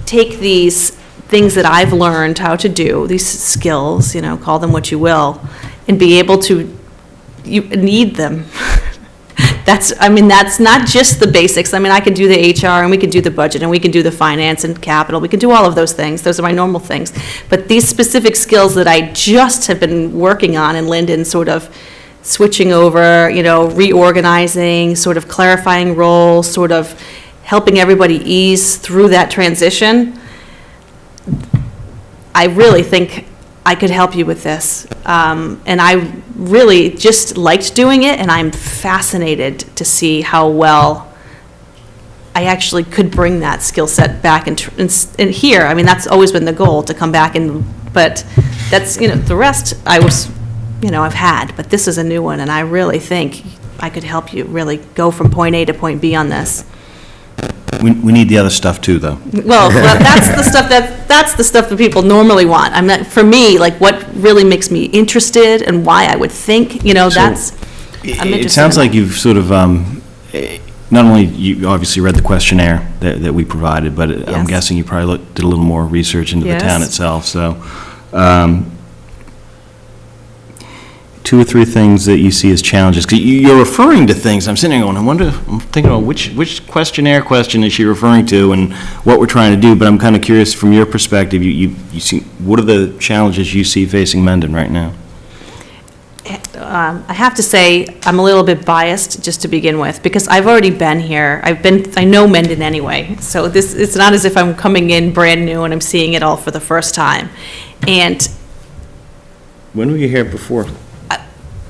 take these things that I've learned how to do, these skills, call them what you will, and be able to, you need them. That's not just the basics. I mean, I can do the HR, and we can do the budget, and we can do the finance and capital. We can do all of those things. Those are my normal things. But these specific skills that I just have been working on in Linden, sort of switching over, reorganizing, sort of clarifying roles, sort of helping everybody ease through that transition, I really think I could help you with this. And I really just liked doing it, and I'm fascinated to see how well I actually could bring that skill set back and here. I mean, that's always been the goal, to come back, but that's, the rest I've had, but this is a new one, and I really think I could help you really go from point A to point B on this. We need the other stuff too, though. Well, that's the stuff that people normally want. For me, like, what really makes me interested and why I would think, I'm interested. It sounds like you've sort of, not only you obviously read the questionnaire that we provided, but Yes. I'm guessing you probably did a little more research into the town Yes. itself. So, 2 or 3 things that you see as challenges? 'Cause you're referring to things, I'm sitting there going, I'm thinking about which questionnaire question is she referring to and what we're trying to do, but I'm kind of curious from your perspective, you see, what are the challenges you see facing Mendon right now? I have to say, I'm a little bit biased, just to begin with, because I've already been here. I know Mendon anyway, so it's not as if I'm coming in brand new and I'm seeing it all for the first time. And When were you here before?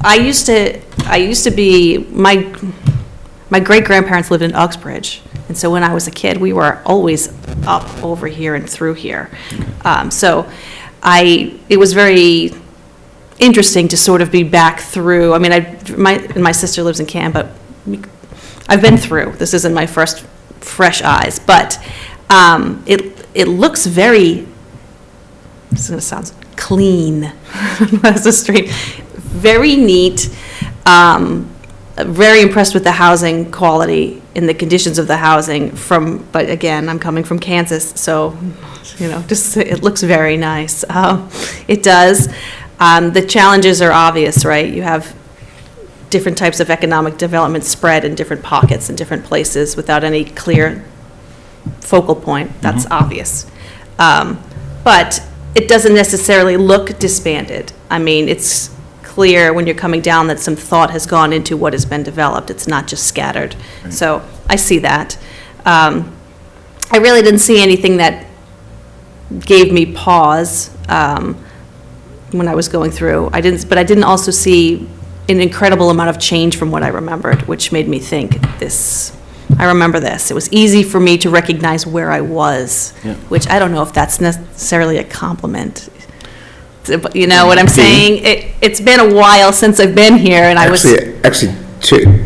I used to be, my great-grandparents lived in Uxbridge, and so when I was a kid, we were always up over here and through here. It was very interesting to sort of be back through. I mean, my sister lives in Canton, but I've been through. This isn't my first fresh eyes, but it looks very, this is going to sound clean. That's a street. Very neat. Very impressed with the housing quality and the conditions of the housing but again, I'm coming from Kansas, so, just, it looks very nice. It does. The challenges are obvious, right? You have different types of economic development spread in different pockets in different places without any clear focal point. That's obvious. But it doesn't necessarily look disbanded. I mean, it's clear when you're coming down that some thought has gone into what has been developed. It's not just scattered. Right. So I see that. I really didn't see anything that gave me pause when I was going through. But I didn't also see an incredible amount of change from what I remembered, which made me think I remember this. It was easy for me to recognize where I was, which I don't know if that's necessarily a compliment. You know what I'm saying? It's been a while since I've been here, and Actually,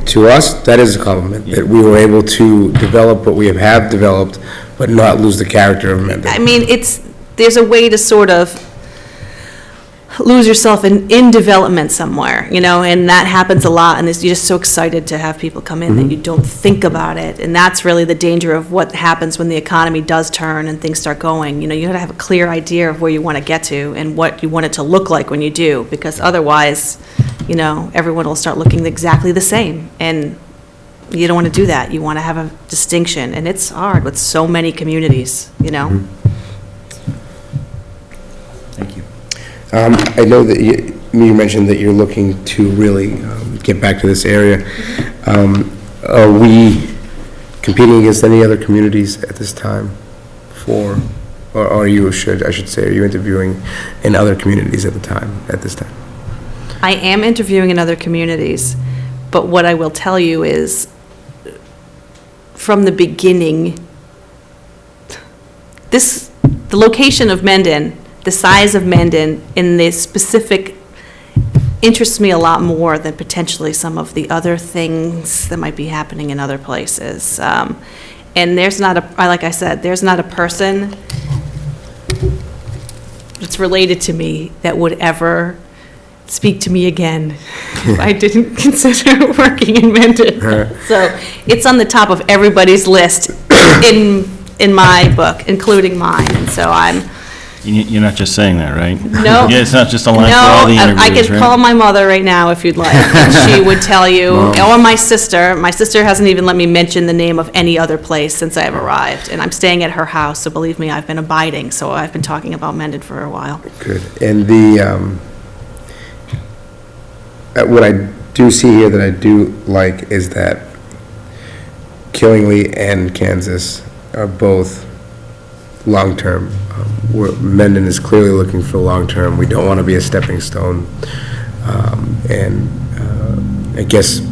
to us, that is a compliment, that we were able to develop what we have developed, but not lose the character of Mendon. I mean, there's a way to sort of lose yourself in development somewhere, and that happens a lot, and you're just so excited to have people come in that you don't think about it, and that's really the danger of what happens when the economy does turn and things start going. You got to have a clear idea of where you want to get to and what you want it to look like when you do, because otherwise, everyone will start looking exactly the same, and you don't want to do that. You want to have a distinction, and it's hard with so many communities, Thank you. I know that you mentioned that you're looking to really get back to this area. Are we competing against any other communities at this time or are you, I should say, are you interviewing in other communities at this time? I am interviewing in other communities, but what I will tell you is, from the beginning, the location of Mendon, the size of Mendon in this specific interests me a lot more than potentially some of the other things that might be happening in other places. And there's not like I said, there's not a person that's related to me that would ever speak to me again if I didn't consider working in Mendon. So it's on the top of everybody's list in my book, including mine. And so You're not just saying that, right? No. Yeah, it's not just a line for all the interviews, I could right? call my mother right now if you'd like, and she would tell you, or my sister. My sister hasn't even let me mention the name of any other place since I've arrived, and I'm staying at her house, so believe me, I've been abiding, so I've been talking about Mendon for a while. Good. And what I do see here that I do like is that Killingly and Kansas are both long-term. Mendon is clearly looking for long-term. We don't want to be a stepping stone. I guess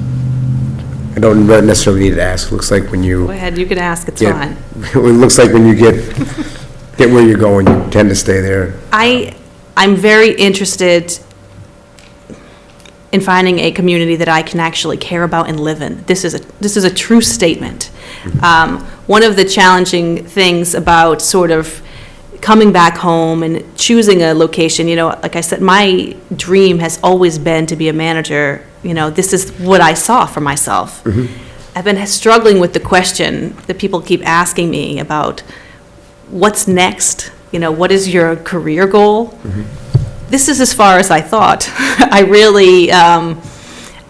I don't necessarily need to ask. It looks like when you... Go ahead, you can ask, it's Yeah. fine. It looks like when you get where you're going, you tend to stay there. I'm very interested in finding a community that I can actually care about and live in. This is a true statement. One of the challenging things about sort of coming back home and choosing a location, like I said, my dream has always been to be a manager. This is what I saw for myself. I've been struggling with the question that people keep asking me about what's next. What is your career goal? this is as far as I thought. I really, I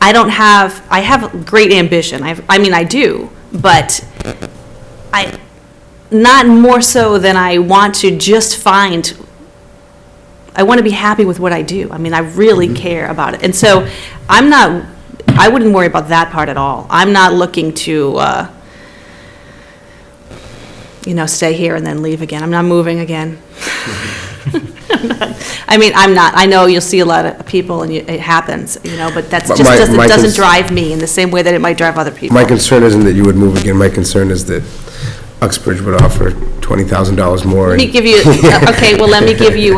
have great ambition. I do, but not more so than I want to just I want to be happy with what I do. I mean, I really care about it. And so I wouldn't worry about that part at all. I'm not looking to, stay here and then leave again. I'm not moving again. I'm not. I know you'll see a lot of people and it happens, but that just doesn't drive me in the same way that it might drive other people. My concern isn't that you would move again. My concern is that Uxbridge would offer $20,000 more. Let me give you, okay, well, let me give you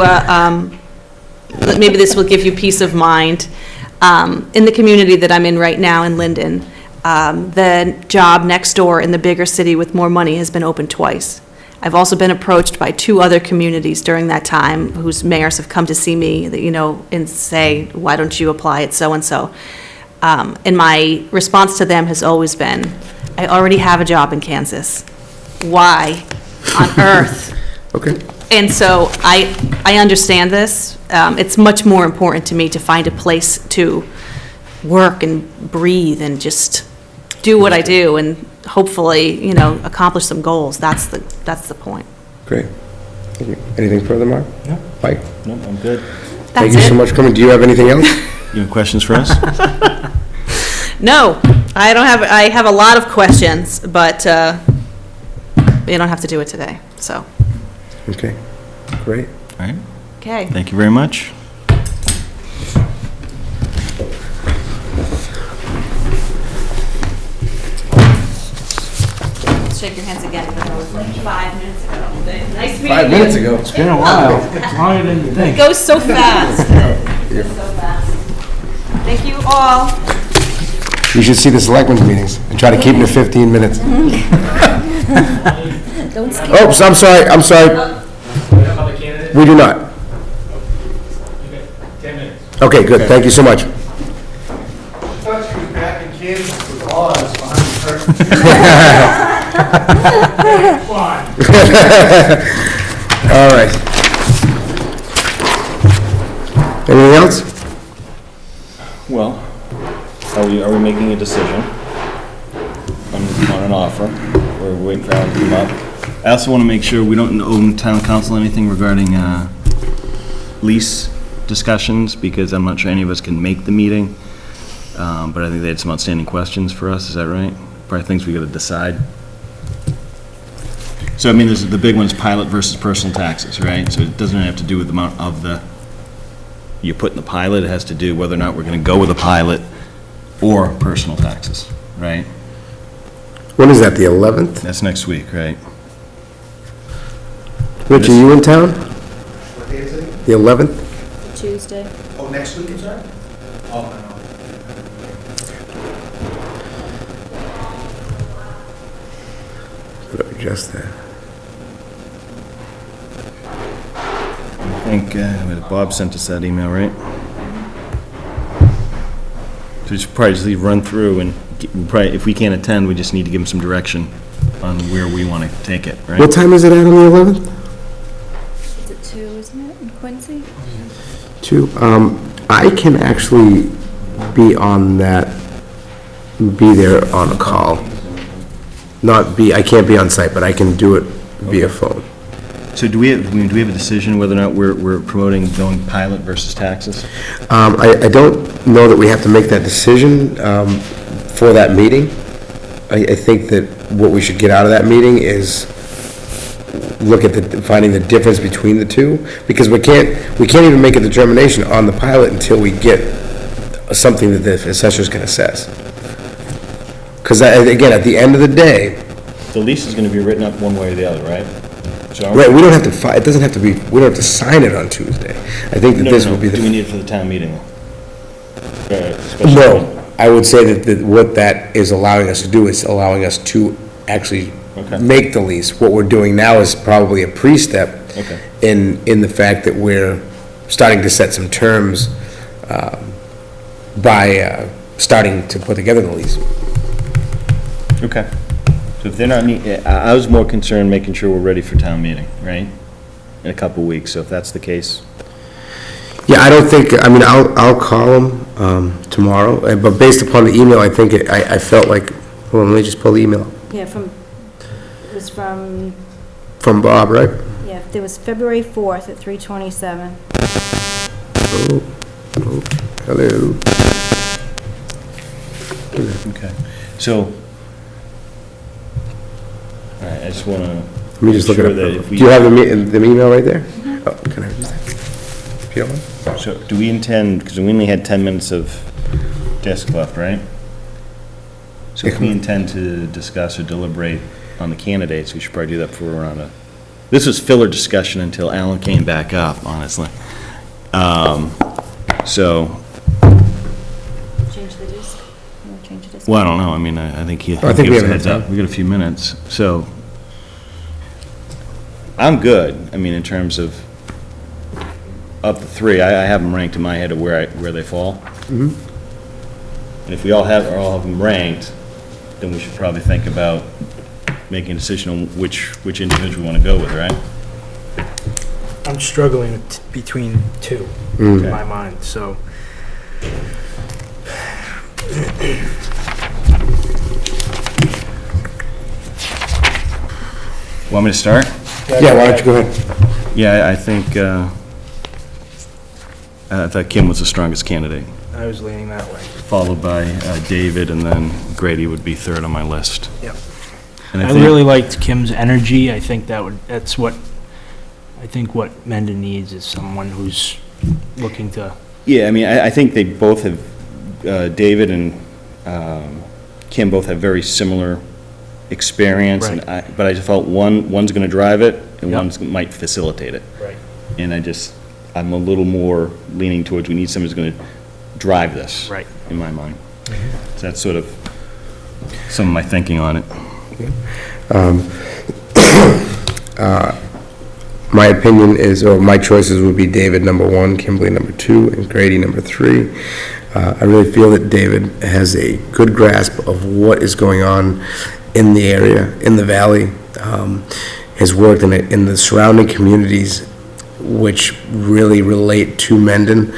maybe this will give you peace of mind. In the community that I'm in right now in Linden, the job next door in the bigger city with more money has been opened twice. I've also been approached by 2 other communities during that time whose mayors have come to see me, and say, why don't you apply at so-and-so? And my response to them has always been, I already have a job in Kansas. Why on earth? Okay. And so I understand this. It's much more important to me to find a place to work and breathe and just do what I do and hopefully, accomplish some goals. That's the point. Great. Thank you. Anything further, Mark? No. Mike? No, I'm good. Thank you so much for coming. Do you have anything else? You have questions for us? No, I don't have, I have a lot of questions, but you don't have to do it today, so. Okay, great. All right. Okay. Thank you very much. Shake your hands again, but that was like 5 minutes ago. Nice meeting you. 5 minutes ago. It's been a while. It's longer than you think. It goes so fast. It goes so fast. Thank you all. You should see the selectmen's meetings and try to keep them to 15 minutes. Don't skip. Oops, I'm sorry. We have other candidates? We do not. Okay, 10 minutes. Okay, good. Thank you so much. Thought she was back in Kansas with Oz behind the curtain. All right. Anything else? Well, are we making a decision on an offer? We're waiting for Alan to come up. I also want to make sure we don't owe town council anything regarding lease discussions, because I'm not sure any of us can make the meeting. But I think they had some outstanding questions for us. Is that right? Probably things we got to decide. So, I mean, the big one's pilot versus personal taxes, right? So it doesn't have to do with the amount of you put in the pilot. It has to do whether or not we're going to go with a pilot or personal taxes, right? When is that, the 11th? That's next week, right? Rich, are you in town? What day is it? The 11th? Tuesday. Oh, next week, I'm sorry? Oh, no. Let me adjust that. I think Bob sent us that email, right? So we should probably just run through and probably, if we can't attend, we just need to give them some direction on where we want to take it, right? What time is it at on the 11th? Is it 2, isn't it, in Quincy? 2. I can actually be on that, be there on a call. I can't be on site, but I can do it via phone. So do we have a decision whether or not we're promoting going pilot versus taxes? I don't know that we have to make that decision for that meeting. I think that what we should get out of that meeting is look at finding the difference between the two, because we can't even make a determination on the pilot until we get something that the assessor's can assess. Because again, at the end of the day, The lease is going to be written up one way or the other, right? So right, we don't have to, it doesn't have to be, we don't have to sign it on Tuesday. I think that this will be the. Do we need it for the town meeting? No, I would say that what that is allowing us to do is allowing us to actually Okay. make the lease. What we're doing now is probably a pre-step Okay. in the fact that we're starting to set some terms by starting to put together the lease. Okay. So if they're not, I was more concerned making sure we're ready for town meeting, right? In a couple weeks, so if that's the case. Yeah, I don't think, I mean, I'll call him tomorrow, but based upon the email, I think, I felt like, well, let me just pull the email Yeah, it was from, from Bob, right? yeah, it was February 4th at 3:27. Oh, hello. Okay, so, all right, I just want to. Let me just look it up. Do you have the email right there? Oh, can I use that? If you don't mind. So, do we intend, because we only had 10 minutes of desk left, right? So if we intend to discuss or deliberate on the candidates, we should probably do that before we're on a, this was filler discussion until Alan came back up, honestly. So, Change the disc? You want to change the disc? well, I don't know, I mean, I think he I think gave we us a have heads enough up. We got a few minutes, so. I'm good, I mean, in terms of the three, I have them ranked in my head of where they fall. Mhm. And if we all have them ranked, then we should probably think about making a decision on which individual we want to go with, right? I'm struggling between two in my mind, so. Want me to start? Yeah, why don't you go ahead? Yeah, I think, I thought Kim was the strongest candidate, I was leaning that way. followed by David, and then Grady would be third on my list. Yep. And I think- really liked Kim's energy. I think that's what Mendon needs is someone who's looking to. Yeah, I mean, I think they both have, David and Kim both have very similar experience. Right. But I just felt one's going to drive it, and Yep. one's might facilitate it. Right. And I'm a little more leaning towards, we need someone who's going to drive this. Right. In my mind. So that's sort of some of my thinking on it. My opinion is, or my choices would be David number 1, Kimberly number 2, and Grady number 3. I really feel that David has a good grasp of what is going on in the area, in the valley. Has worked in the surrounding communities, which really relate to Mendon.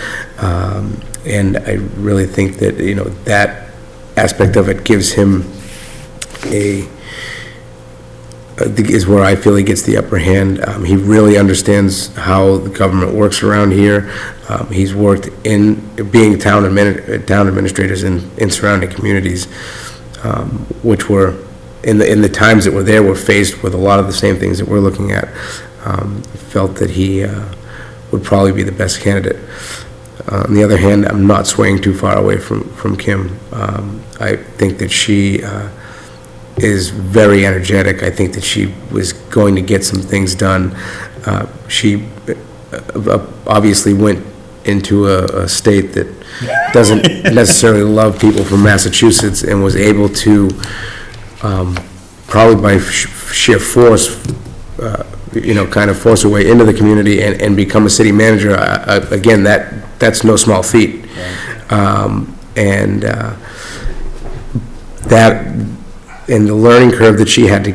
And I really think that, that aspect of it gives him is where I feel he gets the upper hand. He really understands how the government works around here. He's worked in being town administrators in surrounding communities, which were, in the times that were there, were faced with a lot of the same things that we're looking at. Felt that he would probably be the best candidate. On the other hand, I'm not swaying too far away from Kim. I think that she is very energetic. I think that she was going to get some things done. She obviously went into a state that doesn't necessarily love people from Massachusetts, and was able to, probably by sheer force, kind of force her way into the community and become a city manager. Again, that's no small feat. And the learning curve that she had to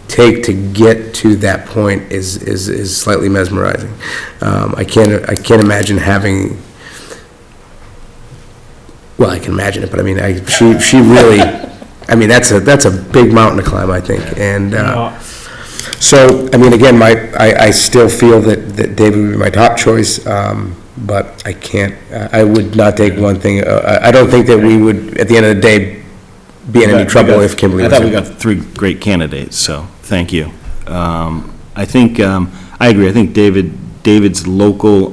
take to get to that point is slightly mesmerizing. I can't imagine having. Well, I can imagine it, but I mean, she really. I mean, that's a big mountain to climb, I think, and. So, I mean, again, I still feel that David would be my top choice, but I can't, I would not take one thing. I don't think that we would, at the end of the day, be in any trouble if Kimberly was I thought we in. got 3 great candidates, so thank you. I think, I agree, I think David's local,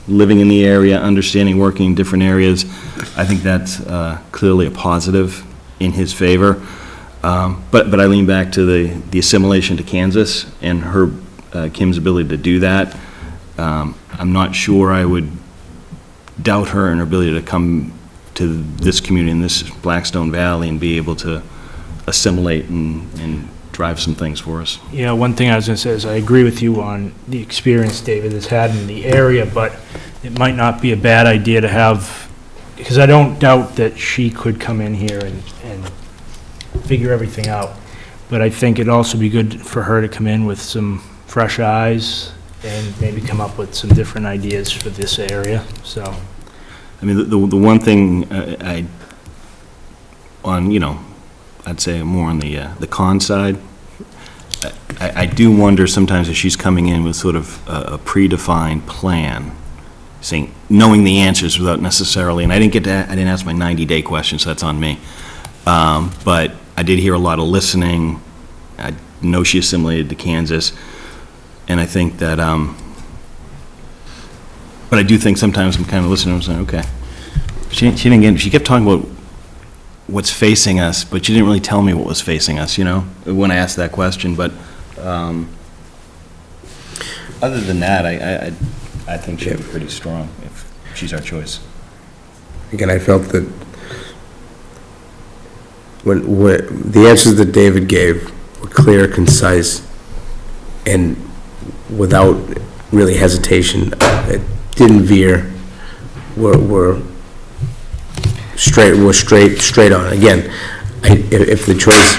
living in the area, understanding, working in different areas, I think that's clearly a positive in his favor. But I lean back to the assimilation to Kansas and her, Kim's ability to do that. I'm not sure I would doubt her and her ability to come to this community in this Blackstone Valley and be able to assimilate and drive some things for us. Yeah, one thing I was going to say is I agree with you on the experience David has had in the area, but it might not be a bad idea to have, because I don't doubt that she could come in here and figure everything out. But I think it'd also be good for her to come in with some fresh eyes and maybe come up with some different ideas for this area, so. I mean, the one thing I'd say more on the con side, I do wonder sometimes if she's coming in with sort of a predefined plan, saying, knowing the answers without necessarily, and I didn't ask my 90-day question, so that's on me. But I did hear a lot of listening. I know she assimilated to Kansas, and I think that, but I do think sometimes I'm kind of listening and saying, okay. She kept talking about what's facing us, but she didn't really tell me what was facing us, when I asked that question. But other than that, I think she'd be pretty strong if she's our choice. Again, I felt that when the answers that David gave were clear, concise, and without really hesitation, it didn't veer, were straight on. Again, if the choice,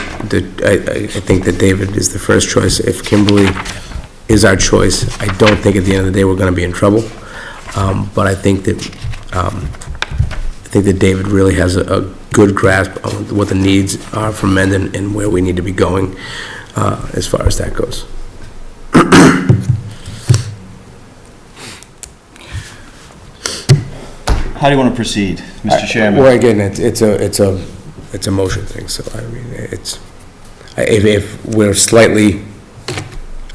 I think that David is the first choice. If Kimberly is our choice, I don't think at the end of the day we're going to be in trouble. But I think that David really has a good grasp on what the needs are for Mendon and where we need to be going as far as that goes. How do you want to proceed, Mr. Chairman? Well, again, it's a motion thing, so I mean, if we're slightly,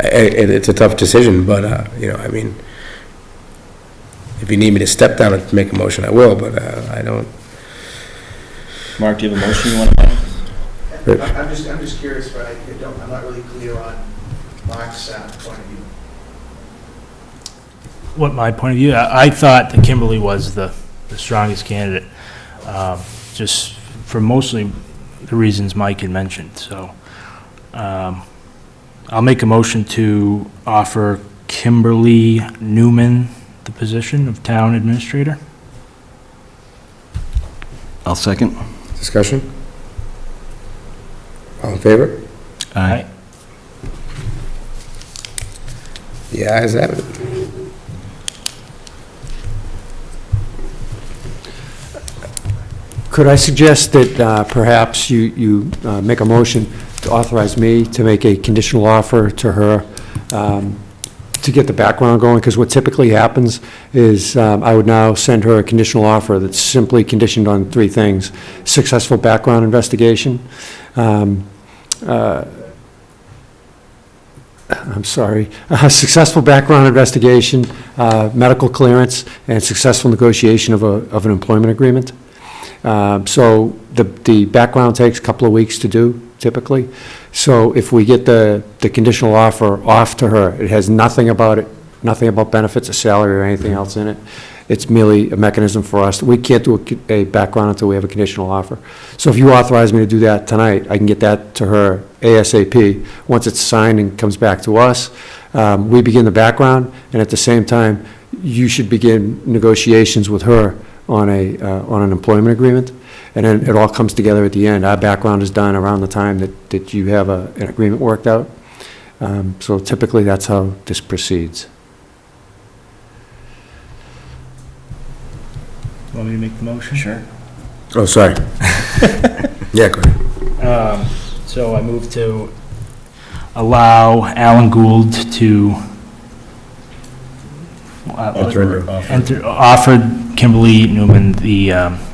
it's a tough decision, but, I mean, if you need me to step down and make a motion, I will, but I don't. Mark, do you have a motion you want to make? I'm just curious, but I'm not really clear on Mark's point of view. What my point of view, I thought that Kimberly was the strongest candidate, just for mostly the reasons Mike had mentioned. So I'll make a motion to offer Kimberly Newman the position of town administrator. I'll second. Discussion? All in favor? Aye. The ayes have it. Could I suggest that perhaps you make a motion to authorize me to make a conditional offer to her to get the background going? Because what typically happens is I would now send her a conditional offer that's simply conditioned on 3 things: successful background investigation, successful background investigation, medical clearance, and successful negotiation of an employment agreement. So the background takes a couple of weeks to do, typically. So if we get the conditional offer off to her, it has nothing about benefits or salary or anything else in it. It's merely a mechanism for us. We can't do a background until we have a conditional offer. So if you authorize me to do that tonight, I can get that to her ASAP. Once it's signed and comes back to us, we begin the background, and at the same time, you should begin negotiations with her on an employment agreement, and then it all comes together at the end. Our background is done around the time that you have an agreement worked out. So typically, that's how this proceeds. Want me to make the motion? Sure. Oh, sorry. Yeah, go ahead. So I move to allow Alan Gould to offer Kimberly Newman the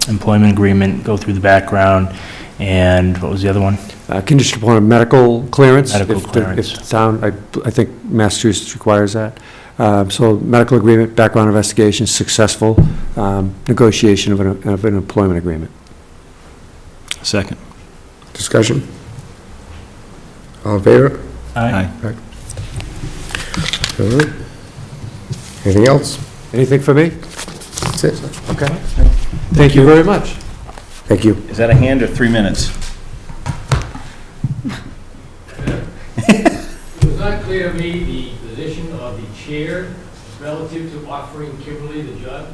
employment agreement, go through the background, and what was the other one? Conditioned upon a medical clearance. Medical If clearance. the town, I think Massachusetts requires that. So medical agreement, background investigation, successful negotiation of an employment agreement. Second. Discussion? All in favor? Aye. All right. Anything else? Anything for me? That's it. Okay. Thank you very much. Thank you. Is that a hand or 3 minutes? It was not clear to me the position of the chair relative to offering Kimberly the job.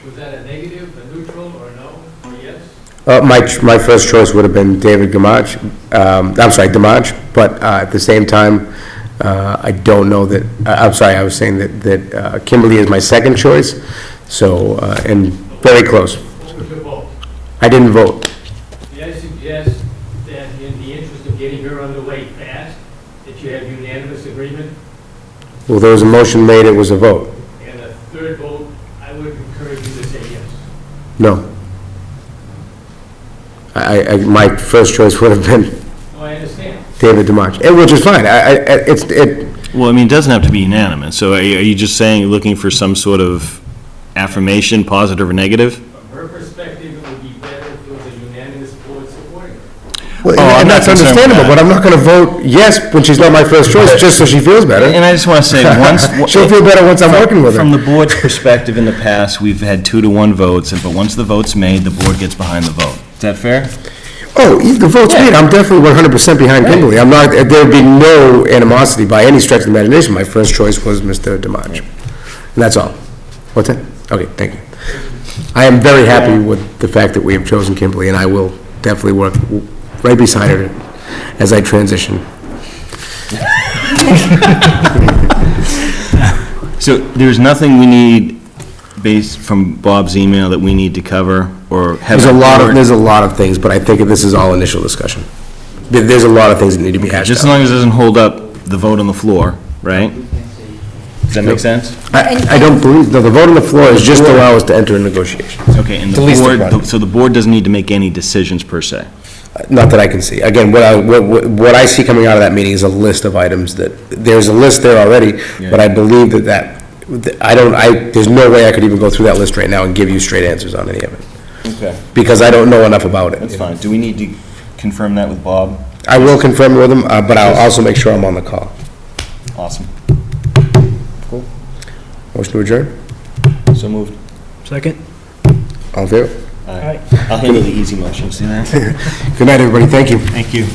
Was that a negative, a neutral, or a no, or yes? My first choice would have been David Gamage, Damage, but at the same time, I don't know that, I'm sorry, I was saying that Kimberly is my second choice, so, and very close. What was your vote? I didn't vote. May I suggest that in the interest of getting her underway fast, that you have unanimous agreement? Well, there was a motion made, it was a vote. And a third vote, I would encourage you to say yes. No. My first choice would have been No, I understand. David Demarch, which is fine. Well, I mean, it doesn't have to be unanimous, so are you just saying, you're looking for some sort of affirmation, positive or negative? From her perspective, it would be better if there was a unanimous board supporting her. Well, I'm and not that's concerned with understandable, that. but I'm not going to vote yes when she's not my first choice, just so she feels better. And I just want to say, once... She'll feel better once I'm working with her. From the board's perspective, in the past, we've had 2-to-1 votes, but once the vote's made, the board gets behind the vote. Is that fair? Oh, the vote's made, I'm definitely 100% behind Kimberly. I'm not, there'd be no animosity by any stretch of the imagination. My first choice was Mr. Demarch. And that's all. What's that? Okay, thank you. I am very happy with the fact that we have chosen Kimberly, and I will definitely work right beside her as I transition. So there's nothing we need, based from Bob's email, that we need to cover, or have... There's a lot of things, but I think this is all initial discussion. There's a lot of things that need to be hashed Just as out. long as it doesn't hold up the vote on the floor, right? Does that make sense? I don't believe, no, the vote on the floor is just to allow us to enter a negotiation. Okay, and The least the important. board, so the board doesn't need to make any decisions per se? Not that I can see. Again, what I see coming out of that meeting is a list of items that, there's a list there already, but I believe there's no way I could even go through that list right now and give you straight answers on any of it, Okay, because I don't know enough about it. that's fine. Do we need to confirm that with Bob? I will confirm with him, but I'll also make sure I'm on the call. Awesome. Motion to adjourn? So moved. Second? All in favor? I'll handle the easy motion, see that? Good night, everybody. Thank you. Thank you.